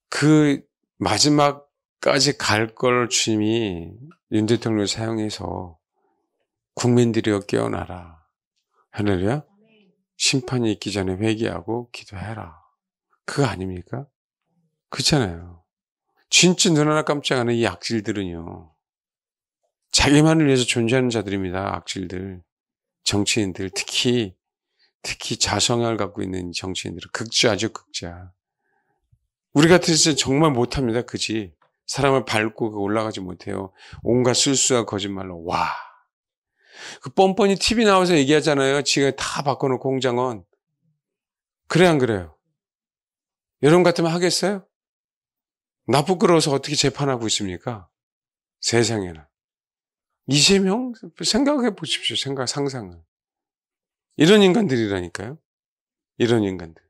그 마지막까지 갈 걸 주님이 윤 대통령을 사용해서 국민들이여 깨어나라. 할렐루야. 심판이 있기 전에 회개하고 기도해라. 그거 아닙니까? 그렇잖아요. 진짜 눈 하나 깜짝 안 하는 이 악질들은요. 자기만을 위해서 존재하는 자들입니다. 악질들. 정치인들. 특히 자성을 갖고 있는 정치인들은 극자죠, 극자. 우리 같으면 정말 못합니다. 그지? 사람을 밟고 올라가지 못해요. 온갖 술수와 거짓말로. 와. 그 뻔뻔히 TV 나와서 얘기하잖아요. 지가 다 바꿔놓고 공장원. 그래 안 그래요? 여러분 같으면 하겠어요? 나 부끄러워서 어떻게 재판하고 있습니까? 세상에나. 이재명? 생각해 보십시오. 상상을. 이런 인간들이라니까요. 이런 인간들.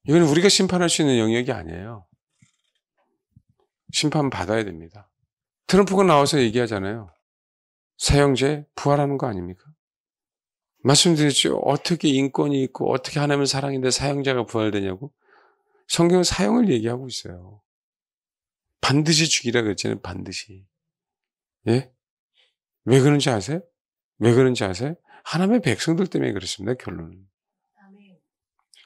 이건 우리가 심판할 수 있는 영역이 아니에요. 심판 받아야 됩니다. 트럼프가 나와서 얘기하잖아요. 사형제 부활하는 거 아닙니까? 말씀드렸죠. 어떻게 인권이 있고 어떻게 하나님은 사랑인데 사형제가 부활되냐고? 성경은 사형을 얘기하고 있어요. 반드시 죽이라 그랬잖아요. 반드시. 예? 왜 그런지 아세요? 왜 그런지 아세요? 하나님의 백성들 때문에 그렇습니다. 결론은.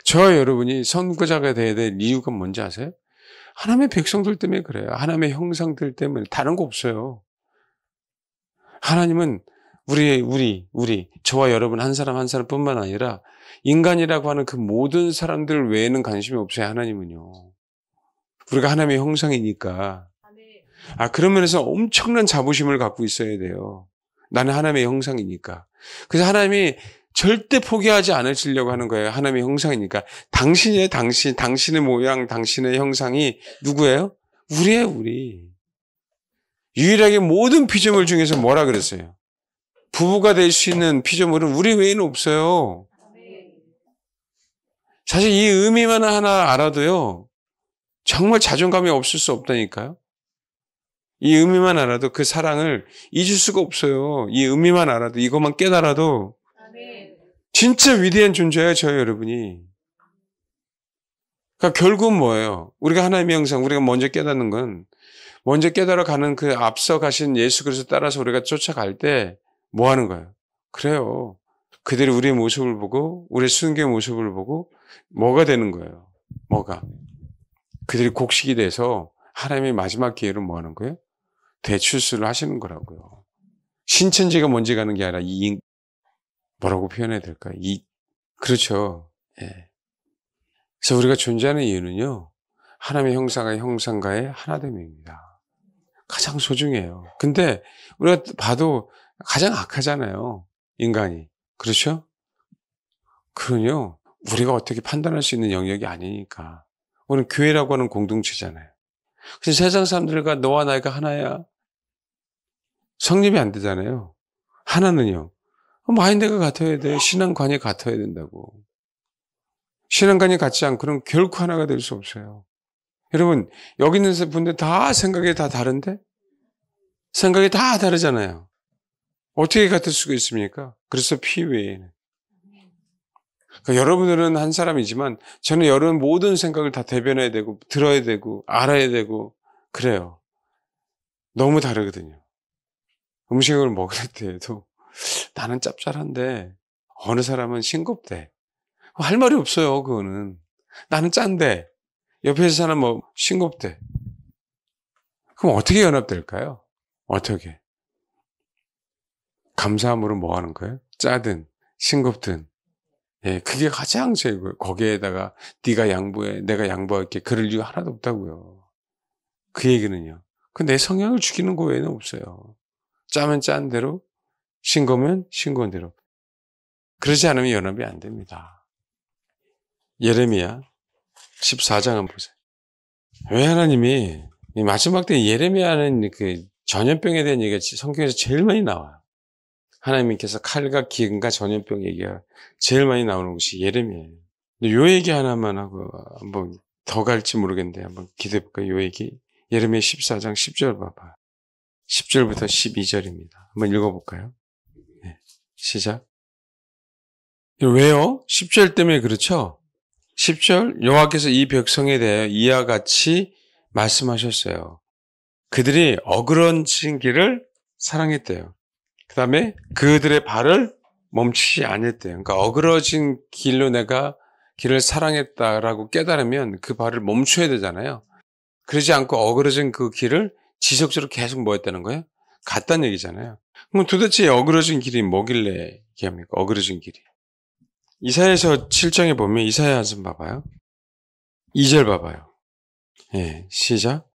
저와 여러분이 선구자가 돼야 될 이유가 뭔지 아세요? 하나님의 백성들 때문에 그래요. 하나님의 형상들 때문에. 다른 거 없어요. 하나님은 우리, 저와 여러분 한 사람 한 사람뿐만 아니라 인간이라고 하는 그 모든 사람들 외에는 관심이 없어요. 하나님은요. 우리가 하나님의 형상이니까. 그런 면에서 엄청난 자부심을 갖고 있어야 돼요. 나는 하나님의 형상이니까. 그래서 하나님이 절대 포기하지 않으시려고 하는 거예요. 하나님의 형상이니까. 당신의 모양, 당신의 형상이 누구예요? 우리예요, 우리. 유일하게 모든 피조물 중에서 뭐라 그랬어요? 부부가 될 수 있는 피조물은 우리 외에는 없어요. 사실 이 의미만 하나 알아도요, 정말 자존감이 없을 수 없다니까요. 이 의미만 알아도 그 사랑을 잊을 수가 없어요. 이 의미만 알아도, 이것만 깨달아도 진짜 위대한 존재예요, 저희 여러분이. 그러니까 결국은 뭐예요? 우리가 하나님의 형상, 우리가 먼저 깨닫는 건, 먼저 깨달아가는 그 앞서 가신 예수 그리스도 따라서 우리가 쫓아갈 때 뭐 하는 거예요? 그래요. 그들이 우리의 모습을 보고, 우리의 순교의 모습을 보고 뭐가 되는 거예요? 뭐가? 그들이 곡식이 돼서 하나님의 마지막 기회로 뭐 하는 거예요? 대출수를 하시는 거라고요. 신천지가 먼저 가는 게 아니라 뭐라고 표현해야 될까요? 그렇죠. 예. 그래서 우리가 존재하는 이유는요, 하나님의 형상과의 하나됨입니다. 가장 소중해요. 근데 우리가 봐도 가장 악하잖아요. 인간이. 그렇죠? 그럼요. 우리가 어떻게 판단할 수 있는 영역이 아니니까. 우리는 교회라고 하는 공동체잖아요. 그래서 세상 사람들과 너와 나가 하나야. 성립이 안 되잖아요. 하나는요. 마인드가 같아야 돼. 신앙관이 같아야 된다고. 신앙관이 같지 않고는 결코 하나가 될 수 없어요. 여러분, 여기 있는 분들 다 생각이 다 다른데? 생각이 다 다르잖아요. 어떻게 같을 수가 있습니까? 그래서 피 외에는. 그러니까 여러분들은 한 사람이지만 저는 여러분 모든 생각을 다 대변해야 되고 들어야 되고 알아야 되고 그래요. 너무 다르거든요. 음식을 먹을 때에도 나는 짭짤한데 어느 사람은 싱겁대. 할 말이 없어요. 그거는. 나는 짠데 옆에서 사람 뭐 싱겁대. 그럼 어떻게 연합될까요? 어떻게? 감사함으로 뭐 하는 거예요? 짜든 싱겁든. 예, 그게 가장 제일 거기에다가 네가 양보해, 내가 양보할게. 그럴 이유가 하나도 없다고요. 그 얘기는요. 그 내 성향을 죽이는 거 외에는 없어요. 짜면 짠 대로, 싱거면 싱거운 대로. 그러지 않으면 연합이 안 됩니다. 예레미야 14장 한번 보세요. 왜 하나님이 이 마지막 때 예레미야는 그 전염병에 대한 얘기가 성경에서 제일 많이 나와요. 하나님께서 칼과 기근과 전염병 얘기가 제일 많이 나오는 것이 예레미야예요. 근데 요 얘기 하나만 하고 한번 더 갈지 모르겠는데 한번 기대해 볼까요? 요 얘기. 예레미야 14장 10절 봐봐. 10절부터 12절입니다. 한번 읽어볼까요? 네, 시작. 왜요? 10절 때문에 그렇죠? 10절 여호와께서 이 백성에 대하여 이와 같이 말씀하셨어요. 그들이 어그러진 길을 사랑했대요. 그 다음에 그들의 발을 멈추지 않았대요. 그러니까 어그러진 길로 내가 길을 사랑했다라고 깨달으면 그 발을 멈춰야 되잖아요. 그러지 않고 어그러진 그 길을 지속적으로 계속 뭐 했다는 거예요? 갔다는 얘기잖아요. 그럼 도대체 어그러진 길이 뭐길래 얘기합니까? 어그러진 길이. 이사야서 7장에 보면 이사야 좀 봐봐요. 2절 봐봐요. 예, 시작.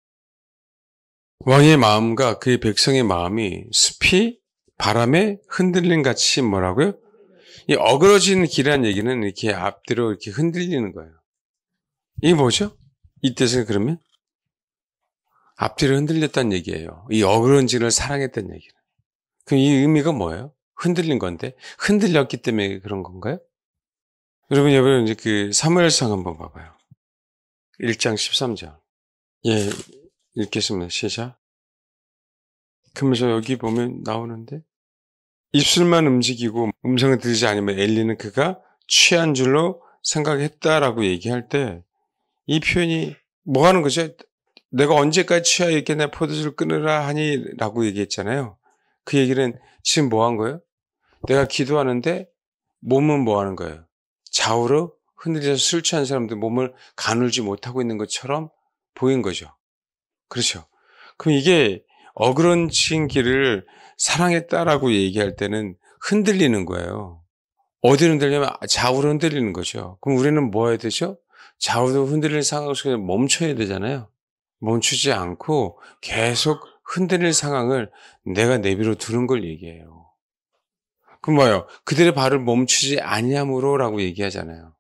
왕의 마음과 그의 백성의 마음이 숲이 바람에 흔들림 같이 뭐라고요? 이 어그러진 길이라는 얘기는 이렇게 앞뒤로 이렇게 흔들리는 거예요. 이게 뭐죠? 이 뜻은 그러면 앞뒤로 흔들렸다는 얘기예요. 이 어그러진을 사랑했다는 얘기는. 그럼 이 의미가 뭐예요? 흔들린 건데 흔들렸기 때문에 그런 건가요? 여러분 이제 그 사무엘상 한번 봐봐요. 1장 13절. 예, 읽겠습니다. 시작. 그러면서 여기 보면 나오는데 입술만 움직이고 음성을 들리지 않으면 엘리는 그가 취한 줄로 생각했다라고 얘기할 때 이 표현이 뭐 하는 거죠? 내가 언제까지 취하 있겠냐 포도주를 끊으라 하니 라고 얘기했잖아요. 그 얘기는 지금 뭐 한 거예요? 내가 기도하는데 몸은 뭐 하는 거예요? 좌우로 흔들려서 술 취한 사람들 몸을 가눌지 못하고 있는 것처럼 보인 거죠. 그렇죠. 그럼 이게 어그러진 길을 사랑했다라고 얘기할 때는 흔들리는 거예요. 어디로 흔들리냐면 좌우로 흔들리는 거죠. 그럼 우리는 뭐 해야 되죠? 좌우로 흔들리는 상황 속에서 멈춰야 되잖아요. 멈추지 않고 계속 흔들릴 상황을 내가 내비로 두는 걸 얘기해요. 그럼 뭐예요? 그들의 발을 멈추지 아니함으로라고 얘기하잖아요.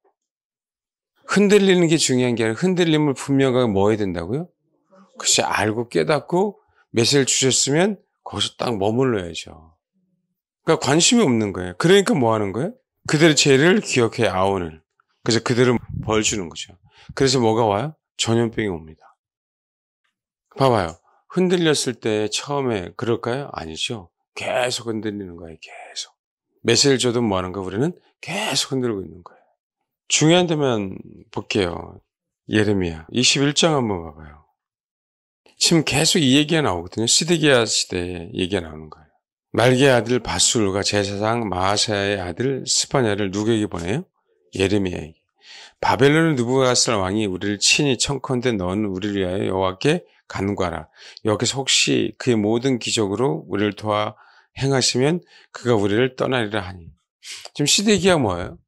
흔들리는 게 중요한 게 아니라 흔들림을 분명하게 뭐 해야 된다고요? 그것이 알고 깨닫고 메시지를 주셨으면 거기서 딱 머물러야죠. 그러니까 관심이 없는 거예요. 그러니까 뭐 하는 거예요? 그들의 죄를 기억해 아오늘. 그래서 그들을 벌 주는 거죠. 그래서 뭐가 와요? 전염병이 옵니다. 봐봐요. 흔들렸을 때 처음에 그럴까요? 아니죠. 계속 흔들리는 거예요. 계속. 메시지를 줘도 뭐 하는 거예요? 우리는 계속 흔들고 있는 거예요. 중요한 데만 볼게요. 예레미야 21장 한번 봐봐요. 지금 계속 이 얘기가 나오거든요. 시드기야 시대에 얘기가 나오는 거예요. 말기의 아들 바술과 제사장 마아사야의 아들 스파냐를 누구에게 보내요? 예레미야에게. 바벨론의 느부갓네살 왕이 우리를 친히 청컨대 너는 우리를 위하여 여호와께 간구하라. 여기서 혹시 그의 모든 기적으로 우리를 도와 행하시면 그가 우리를 떠나리라 하니. 지금 시드기야 뭐예요?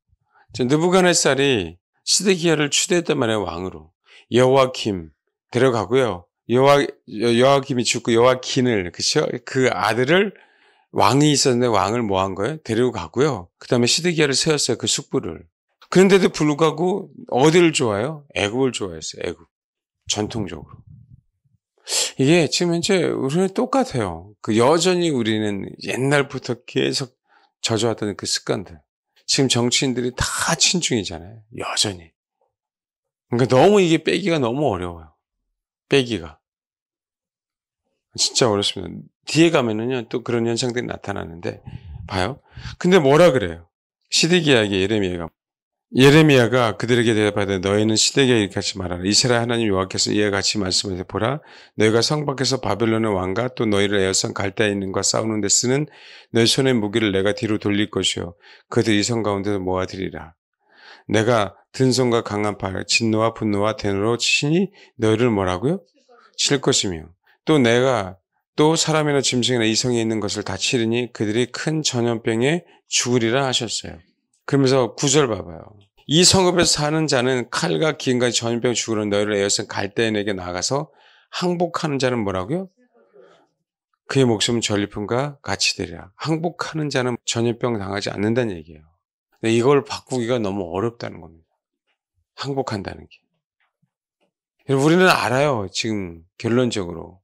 느부갓네살이 시드기야를 추대했단 말이에요. 왕으로. 여호와김 데려가고요. 여호와김이 죽고 여호와긴을 그렇죠? 그 아들을 왕이 있었는데 왕을 뭐 한 거예요? 데리고 가고요. 그 다음에 시드기야를 세웠어요. 그 숙부를. 그런데도 불구하고 어디를 좋아해요? 애굽을 좋아했어요. 애굽. 전통적으로. 이게 지금 현재 우리는 똑같아요. 그 여전히 우리는 옛날부터 계속 져져왔던 그 습관들. 지금 정치인들이 다 친중이잖아요. 여전히. 그러니까 너무 이게 빼기가 너무 어려워요. 빼기가. 진짜 어렵습니다. 뒤에 가면은요, 또 그런 현상들이 나타나는데, 봐요. 근데 뭐라 그래요? 시드기야에게 예레미야가 그들에게 대답하되 너희는 시드기야에게 이렇게 같이 말하라. 이스라엘 하나님 여호와께서 이와 같이 말씀하되 보라. 너희가 성 밖에서 바벨론의 왕과 또 너희를 에어선 갈대아 있는과 싸우는 데 쓰는 너희 손의 무기를 내가 뒤로 돌릴 것이요. 그들 이 성 가운데서 모아들이라. 내가 든 손과 강한 팔, 진노와 분노와 대노로 친히 너희를 뭐라고요? 칠 것이며 또 내가 또 사람이나 짐승이나 이 성에 있는 것을 다 치르니 그들이 큰 전염병에 죽으리라 하셨어요. 그러면서 9절 봐봐요. 이 성읍에서 사는 자는 칼과 기근과 전염병 죽으는 너희를 에어선 갈대인에게 나가서 항복하는 자는 뭐라고요? 그의 목숨은 전리품과 같이 되리라. 항복하는 자는 전염병 당하지 않는다는 얘기예요. 근데 이걸 바꾸기가 너무 어렵다는 겁니다. 항복한다는 게. 여러분 우리는 알아요. 지금 결론적으로.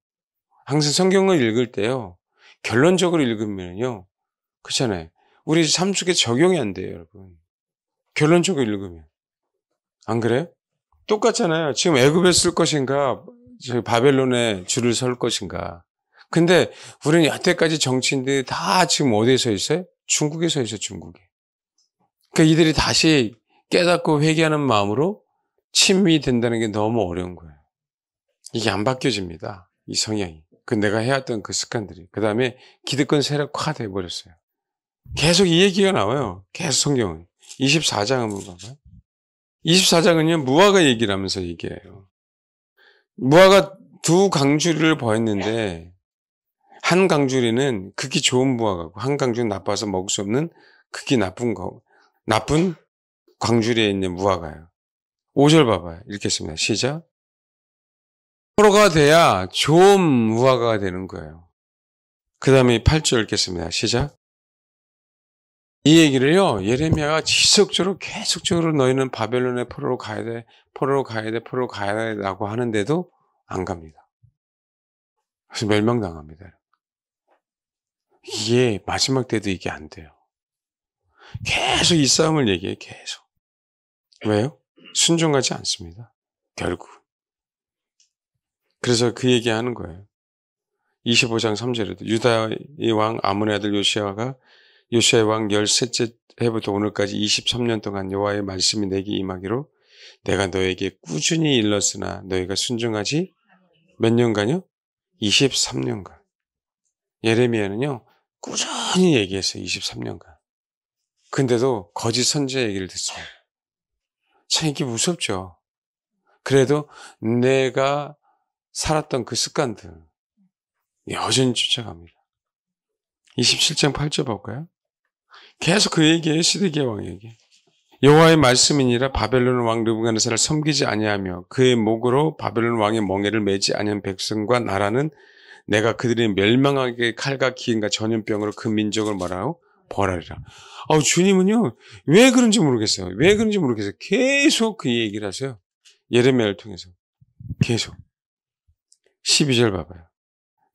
항상 성경을 읽을 때요. 결론적으로 읽으면요. 그렇잖아요. 우리 삶 속에 적용이 안 돼요, 여러분. 결론적으로 읽으면. 안 그래요? 똑같잖아요. 지금 애굽에 쓸 것인가, 바벨론에 줄을 설 것인가. 근데 우리는 여태까지 정치인들이 다 지금 어디에 서 있어요? 중국에 서 있어요, 중국에. 그러니까 이들이 다시 깨닫고 회개하는 마음으로 친밀이 된다는 게 너무 어려운 거예요. 이게 안 바뀌어집니다. 이 성향이. 내가 해왔던 그 습관들이. 그 다음에 기득권 세력화 돼버렸어요. 계속 이 얘기가 나와요. 계속 성경은. 24장 한번 봐봐요. 24장은요, 무화과 얘기를 하면서 얘기해요. 무화과 두 강주리를 보였는데, 한 강주리는 극히 좋은 무화과고, 한 강주리는 나빠서 먹을 수 없는 극히 나쁜 광주리에 있는 무화과예요. 5절 봐봐요. 읽겠습니다. 시작. 포로가 돼야 좋은 무화과가 되는 거예요. 그 다음에 8절 읽겠습니다. 시작. 이 얘기를요, 예레미야가 지속적으로 계속적으로 너희는 바벨론의 포로로 가야 돼, 포로로 가야 돼, 포로로 가야 돼 라고 하는데도 안 갑니다. 그래서 멸망당합니다. 이게 마지막 때도 이게 안 돼요. 계속 이 싸움을 얘기해요. 계속. 왜요? 순종하지 않습니다. 결국. 그래서 그 얘기하는 거예요. 25장 3절에도 유다의 왕 아몬의 아들 요시야의 왕 13째 해부터 오늘까지 23년 동안 여호와의 말씀이 내게 임하기로 내가 너에게 꾸준히 일렀으나 너희가 순종하지 몇 년간요? 23년간. 예레미야는요, 꾸준히 얘기했어요. 23년간. 근데도 거짓 선지자 얘기를 듣습니다. 참 이게 무섭죠. 그래도 내가 살았던 그 습관들 여전히 쫓아갑니다. 27장 8절 볼까요? 계속 그 얘기예요. 시드기야 왕 얘기. 여호와의 말씀이니라 바벨론 왕 느부갓네살을 섬기지 아니하며 그의 목으로 바벨론 왕의 멍에를 매지 아니한 백성과 나라는 내가 그들이 멸망하게 칼과 기근과 전염병으로 그 민족을 뭐라고? 벌하리라. 주님은요, 왜 그런지 모르겠어요. 왜 그런지 모르겠어요. 계속 그 얘기를 하세요. 예레미야를 통해서. 계속. 12절 봐봐요.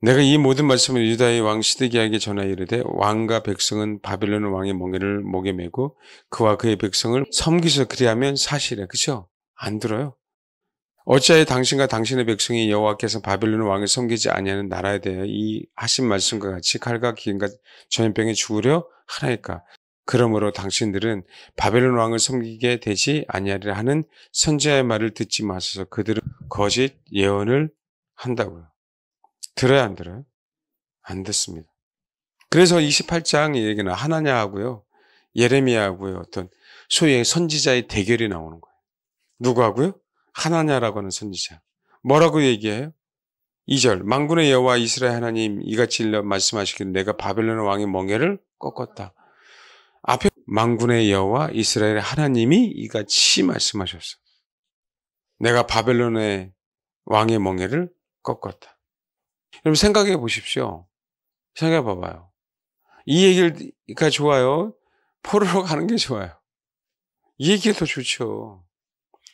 내가 이 모든 말씀을 유다의 왕 시드기야에게 전하여 이르되 왕과 백성은 바벨론 왕의 멍에를 목에 메고 그와 그의 백성을 섬기서 그리하면 사실이야. 그렇죠? 안 들어요. 어찌하여 당신과 당신의 백성이 여호와께서 바벨론 왕을 섬기지 아니하는 나라에 대해 이 하신 말씀과 같이 칼과 기근과 전염병에 죽으려 하나이까. 그러므로 당신들은 바벨론 왕을 섬기게 되지 아니하리라 하는 선지자의 말을 듣지 마소서. 그들은 거짓 예언을 한다고요. 들어요, 안 들어요? 안 듣습니다. 그래서 28장 얘기는 하나냐하고요, 예레미야하고요, 어떤 소위 선지자의 대결이 나오는 거예요. 누구하고요? 하나냐라고 하는 선지자. 뭐라고 얘기해요? 2절. 만군의 여호와 이스라엘 하나님 이같이 말씀하시기를 내가 바벨론 왕의 멍에를 꺾었다. 앞에 만군의 여호와 이스라엘 하나님이 이같이 말씀하셨어. 내가 바벨론의 왕의 멍에를 꺾었다. 여러분 생각해 보십시오. 생각해 봐봐요. 이 얘기가 좋아요? 포로로 가는 게 좋아요? 이 얘기가 더 좋죠.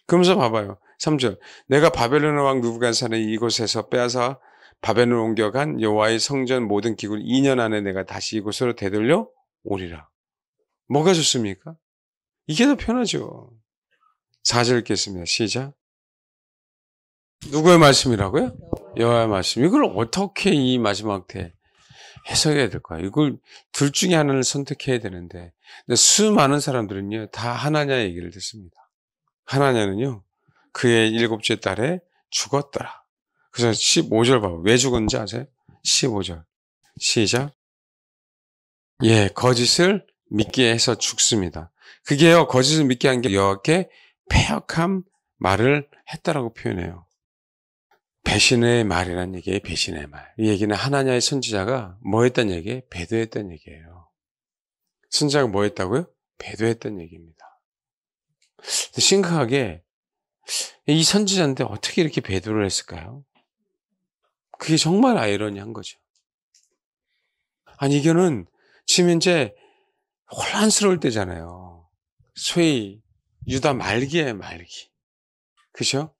그러면서 봐봐요. 3절. 내가 바벨론 왕 느부갓네살을 이곳에서 빼앗아 바벨론 옮겨간 여호와의 성전 모든 기구를 2년 안에 내가 다시 이곳으로 되돌려 오리라. 뭐가 좋습니까? 이게 더 편하죠. 4절 읽겠습니다. 시작. 누구의 말씀이라고요? 여호와의 말씀. 이걸 어떻게 이 마지막 때 해석해야 될까요? 이걸 둘 중에 하나를 선택해야 되는데 수많은 사람들은요 다 하나냐 얘기를 듣습니다. 하나냐는요 그의 7째 딸에 죽었더라. 그래서 15절 봐봐. 왜 죽었는지 아세요? 15절 시작. 예, 거짓을 믿게 해서 죽습니다. 그게요 거짓을 믿게 한 게 여호와께 패역한 말을 했다라고 표현해요. 배신의 말이란 얘기예요. 배신의 말. 이 얘기는 하나냐의 선지자가 뭐 했단 얘기예요? 배도했단 얘기예요. 선지자가 뭐 했다고요? 배도했단 얘기입니다. 심각하게 이 선지자인데 어떻게 이렇게 배도를 했을까요? 그게 정말 아이러니한 거죠. 아니 이거는 지금 현재 혼란스러울 때잖아요. 소위 유다 말기예요. 말기. 그죠?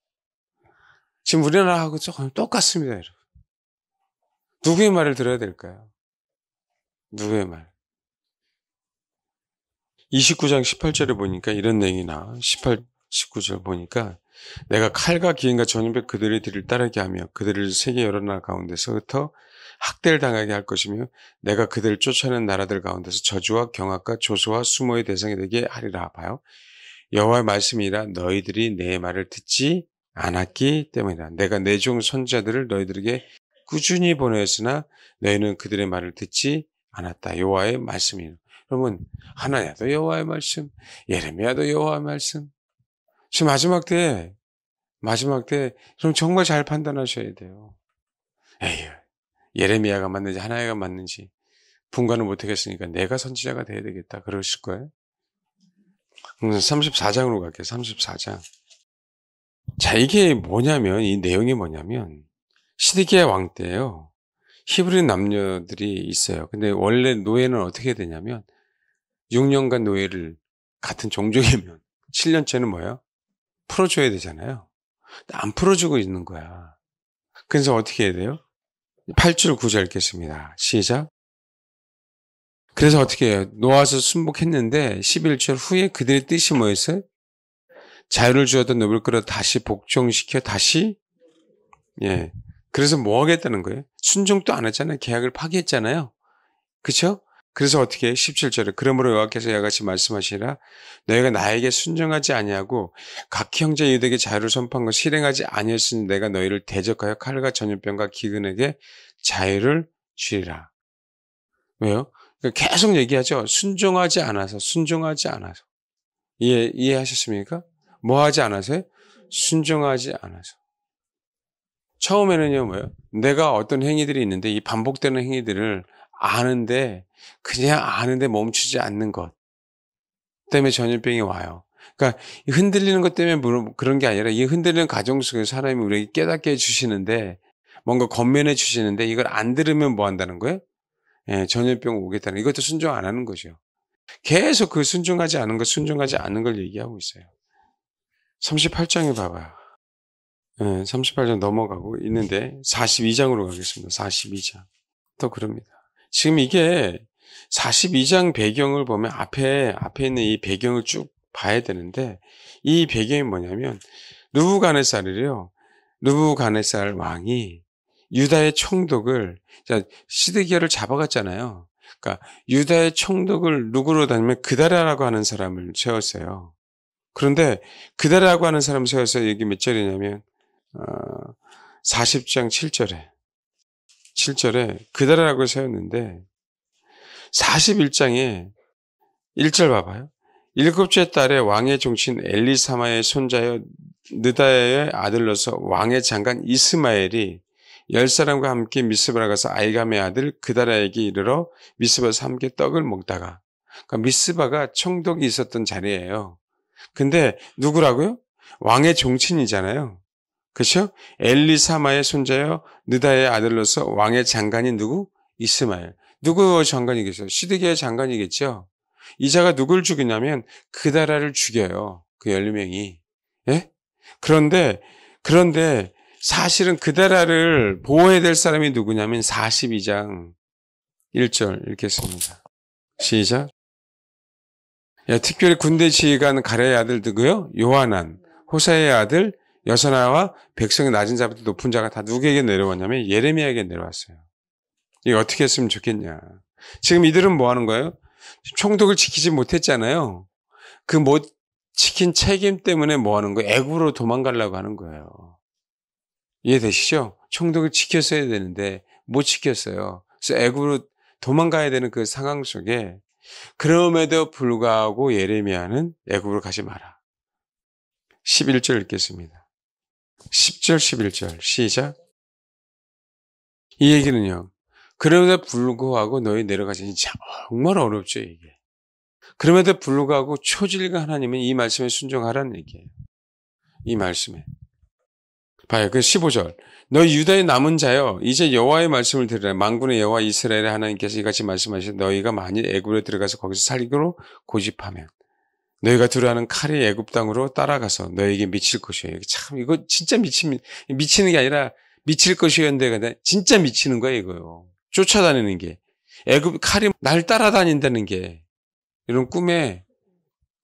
지금 우리나라하고 조금 똑같습니다. 여러분. 누구의 말을 들어야 될까요? 누구의 말? 29장 18절에 보니까 이런 내용이 나와요. 19절 보니까 내가 칼과 기인과 전염병 그들의 뒤를 따르게 하며 그들을 세계 여러 나라 가운데서부터 학대를 당하게 할 것이며 내가 그들을 쫓아내는 나라들 가운데서 저주와 경악과 조소와 수모의 대상이 되게 하리라. 봐요. 여호와의 말씀이라 너희들이 내 말을 듣지 않았기 때문이다. 내가 내 종 선지자들을 너희들에게 꾸준히 보내었으나 너희는 그들의 말을 듣지 않았다. 여호와의 말씀이에요. 그러면 하나야도 여호와의 말씀, 예레미야도 여호와의 말씀. 지금 마지막 때 그럼 정말 잘 판단하셔야 돼요. 에휴, 예레미야가 맞는지 하나야가 맞는지 분간을 못하겠으니까 내가 선지자가 돼야 되겠다. 그러실 거예요. 34장으로 갈게요. 34장. 자, 이게 뭐냐면, 이 내용이 뭐냐면, 시드기야 왕 때예요. 히브리 남녀들이 있어요. 근데 원래 노예는 어떻게 되냐면, 6년간 노예를 같은 종족이면, 7년째는 뭐예요? 풀어줘야 되잖아요. 안 풀어주고 있는 거야. 그래서 어떻게 해야 돼요? 8절 9절 읽겠습니다. 시작. 그래서 어떻게 해요? 놓아서 순복했는데 11절 후에 그들의 뜻이 뭐였어요? 자유를 주었던 노비를 끌어 다시 복종시켜 다시 그래서 뭐 하겠다는 거예요? 순종도 안 했잖아요. 계약을 파기했잖아요. 그렇죠? 그래서 어떻게 해요? 17절에 그러므로 여호와께서 이같이 말씀하시라 너희가 나에게 순종하지 아니하고 각 형제 유대에게 자유를 선포한 것 실행하지 아니했으니 내가 너희를 대적하여 칼과 전염병과 기근에게 자유를 주리라. 왜요? 계속 얘기하죠. 순종하지 않아서. 이해하셨습니까? 뭐 하지 않아서요? 순종하지 않아서. 처음에는요, 뭐예요? 내가 어떤 행위들이 있는데 이 반복되는 행위들을 그냥 아는데 멈추지 않는 것 때문에 전염병이 와요. 그러니까 흔들리는 것 때문에 그런 게 아니라 이 흔들리는 과정 속에서 하나님이 우리에게 깨닫게 해주시는데 뭔가 권면해 주시는데 이걸 안 들으면 뭐 한다는 거예요? 전염병 오겠다는 이것도 순종 안 하는 거죠. 계속 그 순종하지 않은 걸 얘기하고 있어요. 38장에 봐봐요. 38장 넘어가고 있는데 42장으로 가겠습니다. 42장. 또 그럽니다. 지금 이게 42장 배경을 보면 앞에 있는 이 배경을 쭉 봐야 되는데 이 배경이 뭐냐면 느부갓네살이래요. 느부갓네살 왕이 유다의 총독을 시드기야를 잡아갔잖아요. 그러니까 유다의 총독을 누구로 다니면 그다라라고 하는 사람을 세웠어요. 그런데 그다라라고 하는 사람을 세워서 여기 몇 절이냐면 40장 7절에 그다라라고 세웠는데 41장에 1절 봐봐요. 일곱째 달에 왕의 종친 엘리사마의 손자여 느다야의 아들로서 왕의 장관 이스마엘이 10사람과 함께 미스바에 가서 아이감의 아들 그다라에게 이르러 미스바에서 함께 떡을 먹다가 그러니까 미스바가 총독이 있었던 자리예요. 근데 누구라고요? 왕의 종친이잖아요. 그렇죠? 엘리사마의 손자여 느다야의 아들로서 왕의 장관이 누구? 이스마엘. 누구 장관이겠어요? 시드기야의 장관이겠죠? 이 자가 누굴 죽이냐면 그다라를 죽여요. 그 12명이. 예? 그런데 사실은 그다라를 보호해야 될 사람이 누구냐면 42장 1절 읽겠습니다. 시작. 특별히 군대 지휘관 가랴의 아들 누구요? 요하난, 호사의 아들 여서나와 백성의 낮은 자부터 높은 자가 다 누구에게 내려왔냐면 예레미야에게 내려왔어요. 이거 어떻게 했으면 좋겠냐. 지금 이들은 뭐 하는 거예요? 총독을 지키지 못했잖아요. 그 못 지킨 책임 때문에 뭐 하는 거예요? 애굽으로 도망가려고 하는 거예요. 이해되시죠? 총독을 지켰어야 되는데 못 지켰어요. 그래서 애굽으로 도망가야 되는 그 상황 속에 그럼에도 불구하고 예레미야는 애굽으로 가지 마라. 11절 읽겠습니다. 10절 11절 시작. 이 얘기는요. 그럼에도 불구하고 너희 내려가지 정말 어렵죠 이게. 그럼에도 불구하고 초질과 하나님은 이 말씀에 순종하라는 얘기예요. 이 말씀에. 봐요. 그 15절. 너희 유다의 남은 자여 이제 여호와의 말씀을 들으라. 만군의 여호와 이스라엘의 하나님께서 이같이 말씀하시되 너희가 만일 애굽에 들어가서 거기서 살기로 고집하면 너희가 두려워하는 칼이 애굽 땅으로 따라가서 너희에게 미칠 것이에요. 참 이거 진짜 미치는 게 아니라 미칠 것이었는데 진짜 미치는 거예요 이거요. 쫓아다니는 게. 애굽 칼이 날 따라다닌다는 게 이런 꿈에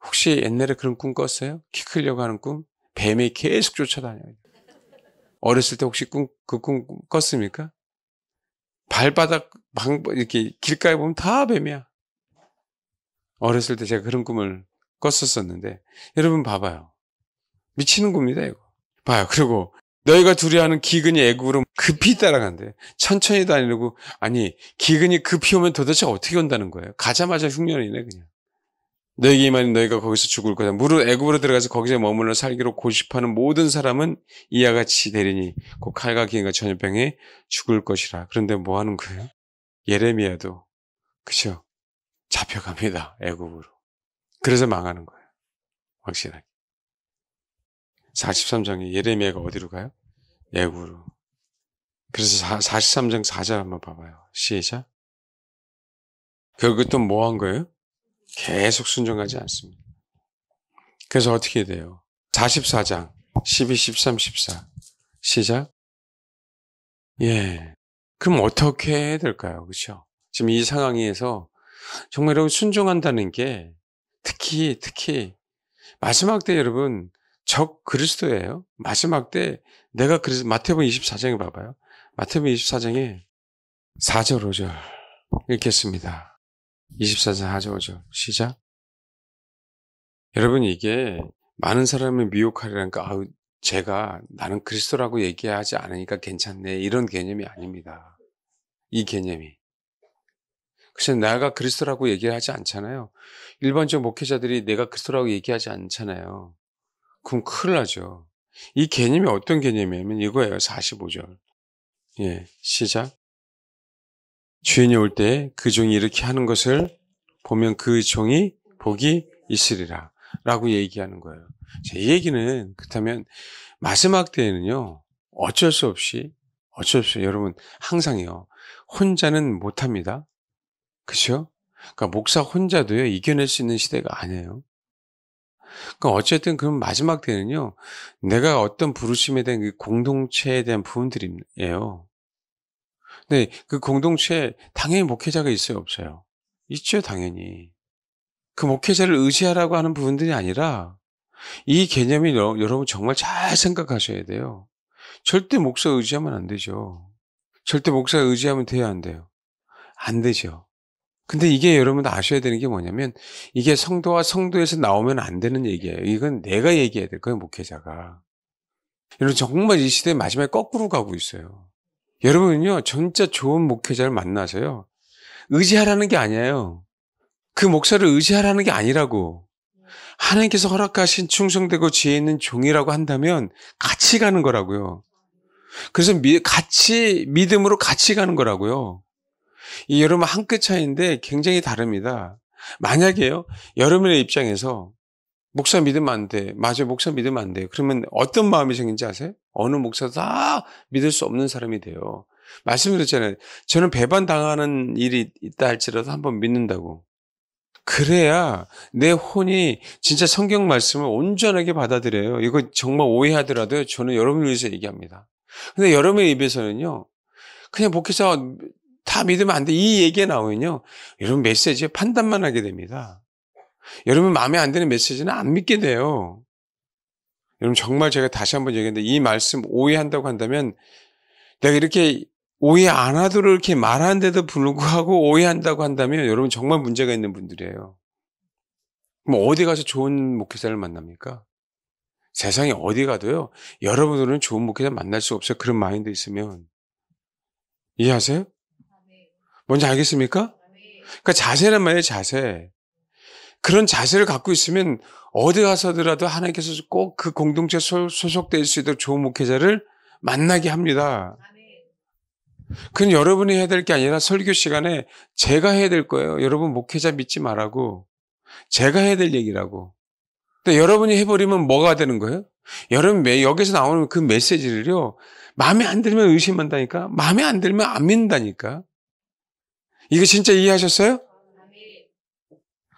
혹시 옛날에 그런 꿈 꿨어요? 키 크려고 하는 꿈? 뱀이 계속 쫓아다녀요. 어렸을 때 혹시 그 꿈 꿨습니까? 발바닥 이렇게 길가에 보면 다 뱀이야. 어렸을 때 제가 그런 꿈을 꿨었었는데, 여러분 봐봐요. 미치는 겁니다, 이거. 봐요. 그리고 너희가 두려워하는 기근이 애굽으로 급히 따라간대. 천천히 다니고, 아니, 기근이 급히 오면 도대체 어떻게 온다는 거예요? 가자마자 흉년이네, 그냥. 너희에게만 너희가 거기서 죽을 거다. 애굽으로 들어가서 거기서 머물러 살기로 고집하는 모든 사람은 이와 같이 되리니 곧 칼과 기근과 전염병에 죽을 것이라. 그런데 뭐 하는 거예요? 예레미야도 그죠? 잡혀갑니다. 애굽으로. 그래서 망하는 거예요. 확실하게. 43장에 예레미야가 어디로 가요? 애굽으로. 그래서 43장 4절 한번 봐봐요. 시작. 결국 또 뭐 한 거예요? 계속 순종하지 않습니다. 그래서 어떻게 돼요? 44장 12, 13, 14 시작. 예. 그럼 어떻게 해야 될까요? 그렇죠? 지금 이 상황에서 정말 여러분 순종한다는 게 특히 마지막 때 여러분 적 그리스도예요. 마지막 때 내가 그래서 마태복음 24장에 봐봐요. 마태복음 24장에 4절 5절 읽겠습니다. 24장 4절 5절 시작. 여러분 이게 많은 사람을 미혹하리라니까 제가 나는 그리스도라고 얘기하지 않으니까 괜찮네 이런 개념이 아닙니다. 이 개념이. 그래서 내가 그리스도라고 얘기하지 않잖아요. 일반적 목회자들이 내가 그리스도라고 얘기하지 않잖아요. 그럼 큰일 나죠. 이 개념이 어떤 개념이냐면 이거예요. 45절. 예, 시작. 주인이 올 때 그 종이 이렇게 하는 것을 보면 그 종이 복이 있으리라 라고 얘기하는 거예요. 자, 이 얘기는 그렇다면 마지막 때에는요. 어쩔 수 없이 여러분 항상요. 혼자는 못합니다. 그렇죠? 그러니까 목사 혼자도요. 이겨낼 수 있는 시대가 아니에요. 그러니까 어쨌든 그럼 마지막 때는요. 내가 어떤 부르심에 대한 그 공동체에 대한 부분들이에요. 근데 그 공동체에 당연히 목회자가 있어요, 없어요? 있죠, 당연히. 그 목회자를 의지하라고 하는 부분들이 아니라 이 개념이 여러분 정말 잘 생각하셔야 돼요. 절대 목사 의지하면 안 되죠. 절대 목사 의지하면 돼야 안 돼요. 안 되죠. 근데 이게 여러분 아셔야 되는 게 뭐냐면 이게 성도와 성도에서 나오면 안 되는 얘기예요. 이건 내가 얘기해야 될 거예요, 목회자가. 여러분 정말 이 시대 마지막에 거꾸로 가고 있어요. 여러분은요, 진짜 좋은 목회자를 만나서요. 의지하라는 게 아니에요. 그 목사를 의지하라는 게 아니라고. 하나님께서 허락하신 충성되고 지혜 있는 종이라고 한다면 같이 가는 거라고요. 그래서 같이 믿음으로 같이 가는 거라고요. 이 여러분 한 끗 차이인데 굉장히 다릅니다. 만약에요. 여러분의 입장에서 목사 믿으면 안 돼. 맞아요. 목사 믿으면 안 돼요. 그러면 어떤 마음이 생긴지 아세요? 어느 목사도 다 믿을 수 없는 사람이 돼요. 말씀드렸잖아요. 저는 배반당하는 일이 있다 할지라도 한번 믿는다고. 그래야 내 혼이 진짜 성경 말씀을 온전하게 받아들여요. 이거 정말 오해하더라도 저는 여러분을 위해서 얘기합니다. 근데 여러분의 입에서는요. 그냥 목회자 다 믿으면 안 돼. 이 얘기가 나오면요. 여러분 메시지에 판단만 하게 됩니다. 여러분 마음에 안 드는 메시지는 안 믿게 돼요. 여러분 정말 제가 다시 한번 얘기했는데 이 말씀 오해한다고 한다면 내가 이렇게 오해 안 하도록 이렇게 말하는데도 불구하고 오해한다고 한다면 여러분 정말 문제가 있는 분들이에요. 그럼 어디 가서 좋은 목회자를 만납니까? 세상에 어디 가도요. 여러분들은 좋은 목회자 만날 수 없어요. 그런 마인드 있으면. 이해하세요? 뭔지 알겠습니까? 그러니까 자세란 말이에요. 자세. 그런 자세를 갖고 있으면 어디 가서더라도 하나님께서 꼭 그 공동체 소속될 수 있도록 좋은 목회자를 만나게 합니다. 그건 여러분이 해야 될 게 아니라 설교 시간에 제가 해야 될 거예요. 여러분 목회자 믿지 말라고. 제가 해야 될 얘기라고. 근데 여러분이 해버리면 뭐가 되는 거예요? 여러분 여기서 나오는 그 메시지를요. 마음에 안 들면 의심한다니까. 마음에 안 들면 안 믿는다니까. 이거 진짜 이해하셨어요?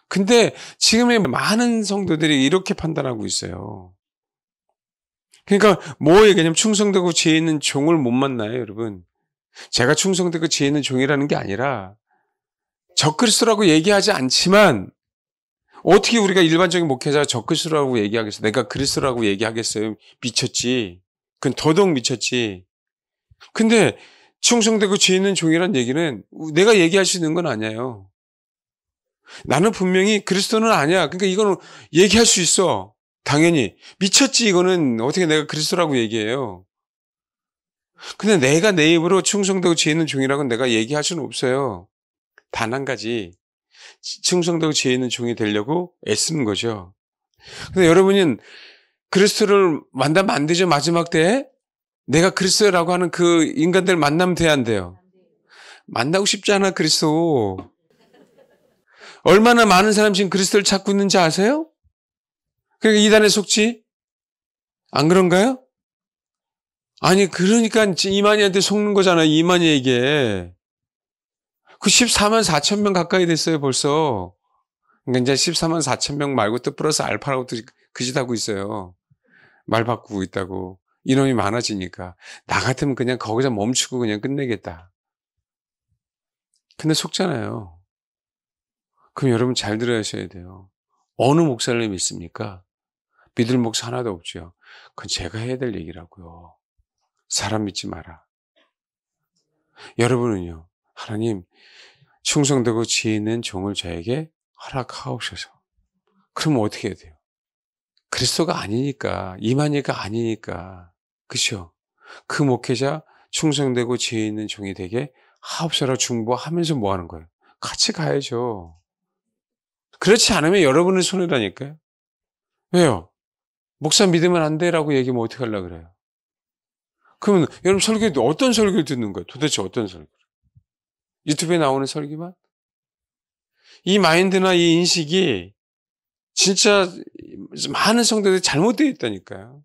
근데 지금의 많은 성도들이 이렇게 판단하고 있어요. 그러니까 뭐에 그냥 충성되고 지혜 있는 종을 못 만나요, 여러분. 제가 충성되고 지혜 있는 종이라는 게 아니라 적그리스도라고 얘기하지 않지만 어떻게 우리가 일반적인 목회자 저 그리스도라고 얘기하겠어요? 내가 그리스도라고 얘기하겠어요? 미쳤지. 그건 더더욱 미쳤지. 근데 충성되고 지혜 있는 종이란 얘기는 내가 얘기할 수 있는 건 아니에요. 나는 분명히 그리스도는 아니야. 그러니까 이거는 얘기할 수 있어. 당연히. 미쳤지 이거는 어떻게 내가 그리스도라고 얘기해요. 근데 내가 내 입으로 충성되고 지혜 있는 종이라고 내가 얘기할 수는 없어요. 단 한 가지. 충성되고 지혜 있는 종이 되려고 애쓰는 거죠. 근데 여러분은 그리스도를 만나면 안 되죠. 마지막 때에 내가 그리스도라고 하는 그 인간들 만나면 돼야 안 돼요. 만나고 싶지 않아 그리스도. 얼마나 많은 사람이 지금 그리스도를 찾고 있는지 아세요? 그러니까 이단에 속지? 안 그런가요? 아니 그러니까 이만희한테 속는 거잖아요. 이만희에게. 그 14만 4천 명 가까이 됐어요 벌써. 그러니까 이제 14만 4천 명 말고 또 플러스 알파라고 또 그 짓 하고 있어요. 말 바꾸고 있다고. 인원이 많아지니까. 나 같으면 그냥 거기서 멈추고 그냥 끝내겠다. 근데 속잖아요. 그럼 여러분 잘 들으셔야 돼요. 어느 목사를 믿습니까? 믿을 목사 하나도 없죠. 그건 제가 해야 될 얘기라고요. 사람 믿지 마라. 여러분은요. 하나님 충성되고 지혜 있는 종을 저에게 허락하옵소서. 그러면 어떻게 해야 돼요? 그리스도가 아니니까, 이만희가 아니니까. 그렇죠? 그 목회자 충성되고 지혜 있는 종이 되게 하옵소서 중보하면서 뭐 하는 거예요? 같이 가야죠. 그렇지 않으면 여러분의 손해라니까요. 왜요? 목사 믿으면 안 돼라고 얘기하면 어떻게 하려고 그래요? 그러면 여러분 설교 어떤 설교를 듣는 거예요? 도대체 어떤 설교? 유튜브에 나오는 설교만? 이 마인드나 이 인식이 진짜 많은 성도들이 잘못되어 있다니까요.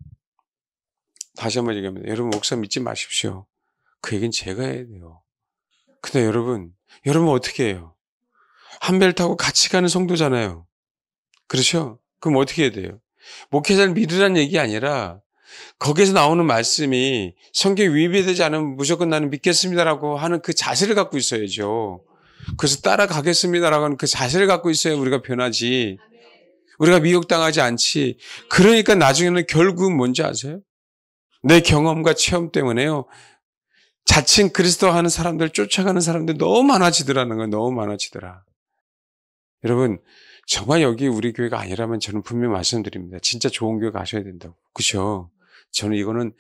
다시 한번 얘기합니다. 여러분 목사 믿지 마십시오. 그 얘기는 제가 해야 돼요. 근데 여러분 어떻게 해요? 한 배를 타고 같이 가는 성도잖아요. 그렇죠? 그럼 어떻게 해야 돼요? 목회자를 믿으라는 얘기 아니라 거기에서 나오는 말씀이 성경에 위배되지 않으면 무조건 나는 믿겠습니다라고 하는 그 자세를 갖고 있어야죠. 그래서 따라가겠습니다라고 하는 그 자세를 갖고 있어야 우리가 변하지. 우리가 미혹당하지 않지. 그러니까 나중에는 결국은 뭔지 아세요? 내 경험과 체험 때문에요. 자칭 그리스도 하는 사람들 쫓아가는 사람들 너무 많아지더라는 거예요. 너무 많아지더라. 여러분 정말 여기 우리 교회가 아니라면 저는 분명히 말씀드립니다. 진짜 좋은 교회 가셔야 된다고. 그렇죠? 저는 이거는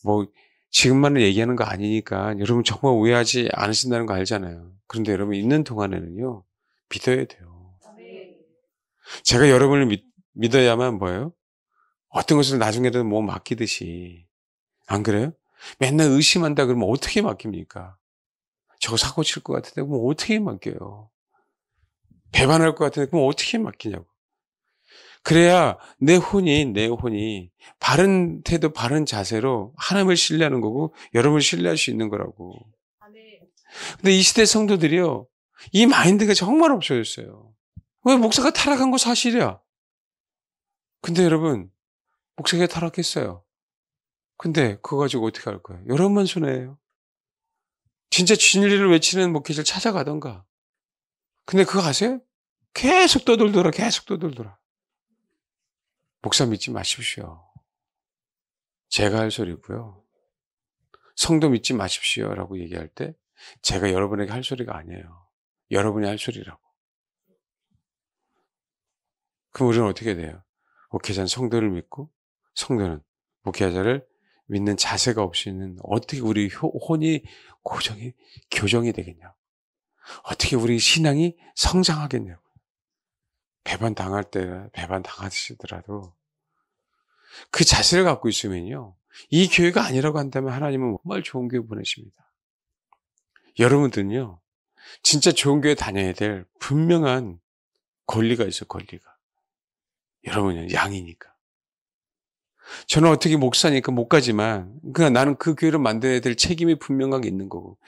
뭐 지금만은 얘기하는 거 아니니까 여러분 정말 오해하지 않으신다는 거 알잖아요. 그런데 여러분 있는 동안에는요. 믿어야 돼요. 제가 여러분을 믿어야만 뭐예요? 어떤 것을 나중에라도 뭐 맡기듯이. 안 그래요? 맨날 의심한다 그러면 어떻게 맡깁니까? 저거 사고 칠 것 같은데 그럼 어떻게 맡겨요? 배반할 것 같은데 그럼 어떻게 맡기냐고. 그래야 내 혼이 바른 태도, 바른 자세로 하나님을 신뢰하는 거고 여러분을 신뢰할 수 있는 거라고. 근데 이 시대 성도들이요. 이 마인드가 정말 없어졌어요. 왜 목사가 타락한 거 사실이야. 근데 여러분 목사가 타락했어요. 근데 그거 가지고 어떻게 할 거예요? 여러분만 손해예요. 진짜 진리를 외치는 목회자를 찾아가던가. 근데 그거 아세요? 계속 떠돌더라. 목사 믿지 마십시오. 제가 할 소리고요. 성도 믿지 마십시오라고 얘기할 때 제가 여러분에게 할 소리가 아니에요. 여러분이 할 소리라고. 그럼 우리는 어떻게 돼요? 목회자는 성도를 믿고 성도는 목회자를 믿는 자세가 없이는 어떻게 우리 혼이 교정이 되겠냐고. 어떻게 우리 신앙이 성장하겠냐고. 배반당할 때 배반당하시더라도 그 자세를 갖고 있으면요. 이 교회가 아니라고 한다면 하나님은 정말 좋은 교회 보내십니다. 여러분들은요. 진짜 좋은 교회 다녀야 될 분명한 권리가 있어요. 권리가. 여러분은 양이니까. 저는 어떻게 목사니까 못 가지만 그냥 나는 그 교회를 만들어야 될 책임이 분명하게 있는 거고.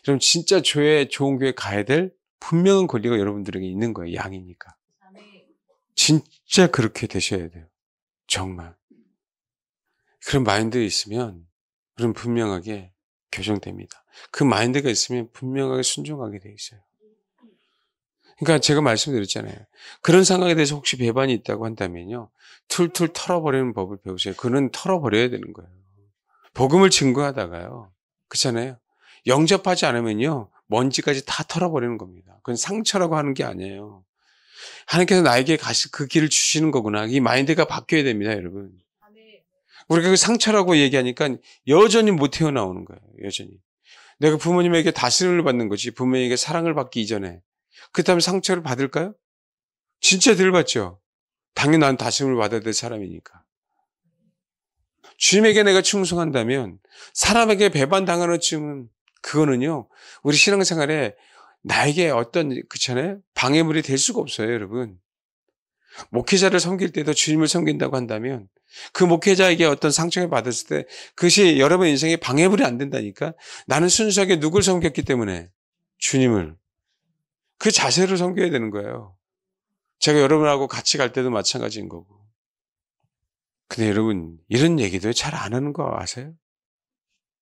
여러분 진짜 좋은 교회 가야 될 분명한 권리가 여러분들에게 있는 거예요. 양이니까. 진짜 그렇게 되셔야 돼요. 정말. 그런 마인드가 있으면 그럼 분명하게 교정됩니다. 그 마인드가 있으면 분명하게 순종하게 돼 있어요. 그러니까 제가 말씀드렸잖아요. 그런 상황에 대해서 혹시 배반이 있다고 한다면요. 툴툴 털어버리는 법을 배우세요. 그는 털어버려야 되는 거예요. 복음을 증거하다가요. 그렇잖아요. 영접하지 않으면요. 먼지까지 다 털어버리는 겁니다. 그건 상처라고 하는 게 아니에요. 하나님께서 나에게 그 길을 주시는 거구나. 이 마인드가 바뀌어야 됩니다, 여러분. 우리가 그 상처라고 얘기하니까 여전히 못 태어나오는 거예요. 여전히. 내가 부모님에게 다스림을 받는 거지. 부모님에게 사랑을 받기 이전에. 그렇다면 상처를 받을까요? 진짜 덜 받죠. 당연히 난 다스림을 받아야 될 사람이니까. 주님에게 내가 충성한다면 사람에게 배반당하는 쯤은 그거는요. 우리 신앙생활에 나에게 어떤 그렇잖아요. 방해물이 될 수가 없어요, 여러분. 목회자를 섬길 때도 주님을 섬긴다고 한다면 그 목회자에게 어떤 상처를 받았을 때 그것이 여러분 인생에 방해물이 안 된다니까. 나는 순수하게 누굴 섬겼기 때문에 주님을. 그 자세로 섬겨야 되는 거예요. 제가 여러분하고 같이 갈 때도 마찬가지인 거고. 근데 여러분 이런 얘기도 잘 안 하는 거 아세요?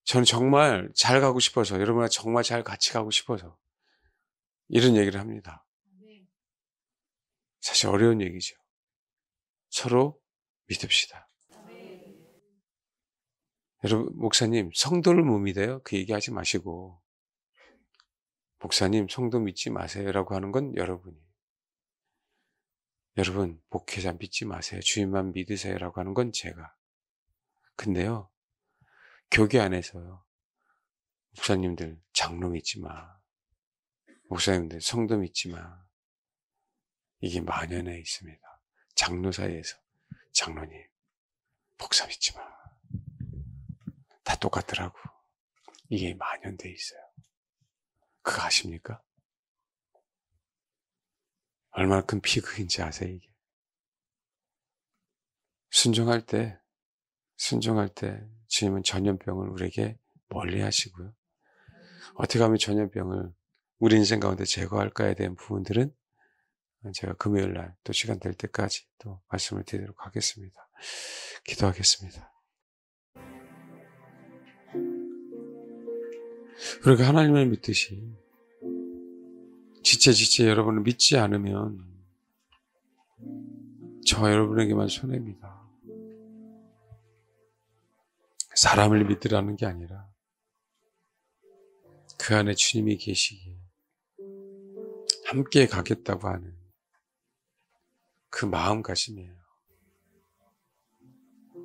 저는 정말 잘 가고 싶어서 여러분과 정말 잘 같이 가고 싶어서 이런 얘기를 합니다. 사실 어려운 얘기죠. 서로 믿읍시다. 여러분 목사님 성도를 못 믿어요? 그 얘기하지 마시고 목사님 성도 믿지 마세요라고 하는 건 여러분이. 여러분 목회자 믿지 마세요. 주님만 믿으세요라고 하는 건 제가. 근데요. 교계 안에서요. 목사님들 장로 믿지 마. 목사님들 성도 믿지 마. 이게 만연해 있습니다. 장로 사이에서 장로님 목사 믿지 마. 다 똑같더라고. 이게 만연돼 있어요. 그거 아십니까? 얼마나 큰 비극인지 아세요 이게. 순종할 때 주님은 전염병을 우리에게 멀리 하시고요. 어떻게 하면 전염병을 우리 인생 가운데 제거할까에 대한 부분들은 제가 금요일 날 또 시간 될 때까지 또 말씀을 드리도록 하겠습니다. 기도하겠습니다. 우리가 하나님을 믿듯이 지체 여러분을 믿지 않으면 저와 여러분에게만 손해입니다. 사람을 믿으라는 게 아니라 그 안에 주님이 계시기에 함께 가겠다고 하는 그 마음가짐이에요.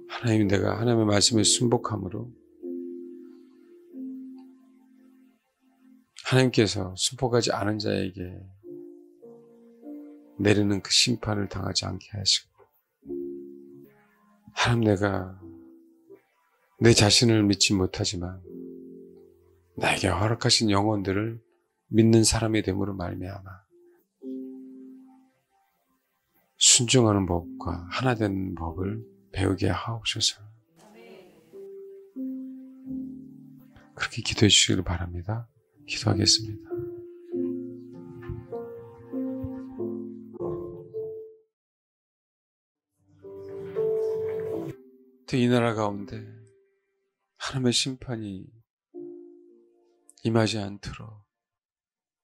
하나님 내가 하나님의 말씀에 순복함으로 하나님께서 순복하지 않은 자에게 내리는 그 심판을 당하지 않게 하시고 하나님 내가 내 자신을 믿지 못하지만 나에게 허락하신 영혼들을 믿는 사람이 됨으로 말미암아 순종하는 법과 하나 되는 법을 배우게 하옵소서. 그렇게 기도해 주시기를 바랍니다. 기도하겠습니다. 또 이 나라 가운데 하나님의 심판이 임하지 않도록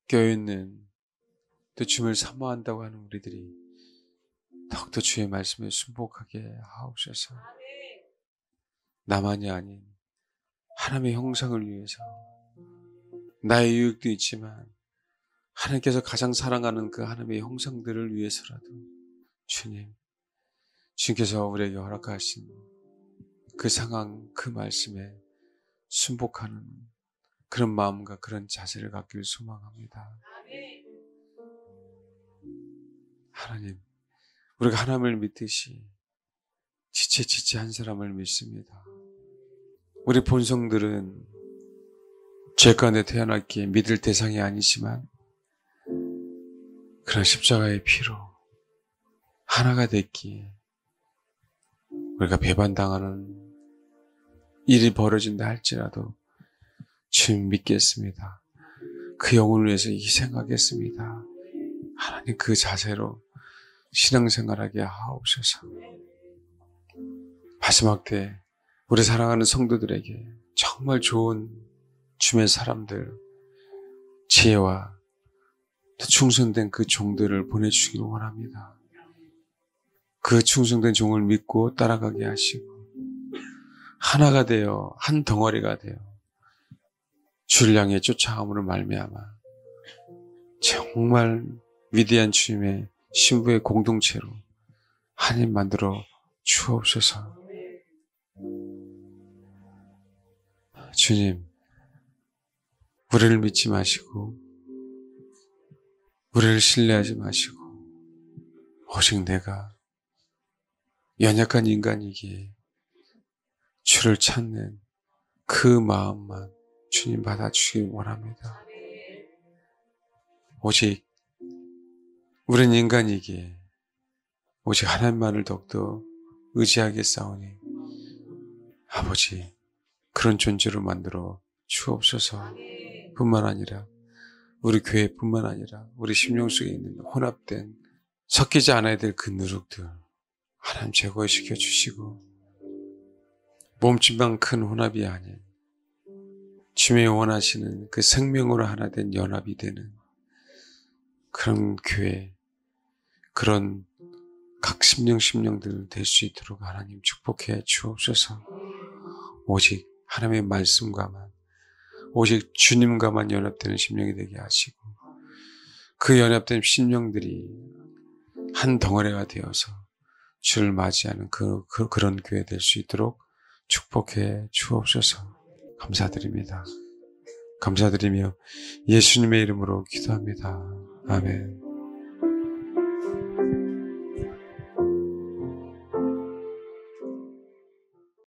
껴있는 또 주님을 사모한다고 하는 우리들이 더욱더 주의 말씀에 순복하게 하옵소서. 나만이 아닌 하나님의 형상을 위해서 나의 유익도 있지만 하나님께서 가장 사랑하는 그 하나님의 형상들을 위해서라도 주님께서 우리에게 허락하신 그 상황, 그 말씀에 순복하는 그런 마음과 그런 자세를 갖기를 소망합니다. 하나님, 우리가 하나님을 믿듯이 지체 한 사람을 믿습니다. 우리 본성들은 죄 가운데 태어났기에 믿을 대상이 아니지만 그런 십자가의 피로 하나가 됐기에 우리가 배반당하는 일이 벌어진다 할지라도 주님 믿겠습니다. 그 영혼을 위해서 희생하겠습니다. 하나님 그 자세로 신앙생활하게 하옵소서. 마지막 때 우리 사랑하는 성도들에게 정말 좋은 주의 사람들, 지혜와 충성된 그 종들을 보내주시길 원합니다. 그 충성된 종을 믿고 따라가게 하시고 하나가 되어 한 덩어리가 되어 주를 향해 쫓아감으로 말미암아 정말 위대한 주님의 신부의 공동체로 하나님 만들어 주옵소서. 주님, 우리를 믿지 마시고 우리를 신뢰하지 마시고 오직 내가 연약한 인간이기에 주를 찾는 그 마음만 주님 받아주시기 원합니다. 오직 우린 인간이기에 오직 하나님만을 더욱더 의지하겠사오니 아버지 그런 존재로 만들어 주옵소서. 뿐만 아니라 우리 교회뿐만 아니라 우리 심령 속에 있는 혼합된 섞이지 않아야 될 그 누룩들 하나님 제거시켜 주시고 몸집만 큰 혼합이 아닌 주님이 원하시는 그 생명으로 하나 된 연합이 되는 그런 교회, 그런 각 심령들 될 수 있도록 하나님 축복해 주옵소서. 오직 하나님의 말씀과만, 오직 주님과만 연합되는 심령이 되게 하시고 그 연합된 심령들이 한 덩어리가 되어서 주를 맞이하는 그런 교회 될 수 있도록 축복해 주옵소서. 감사드립니다. 감사드리며 예수님의 이름으로 기도합니다. 아멘.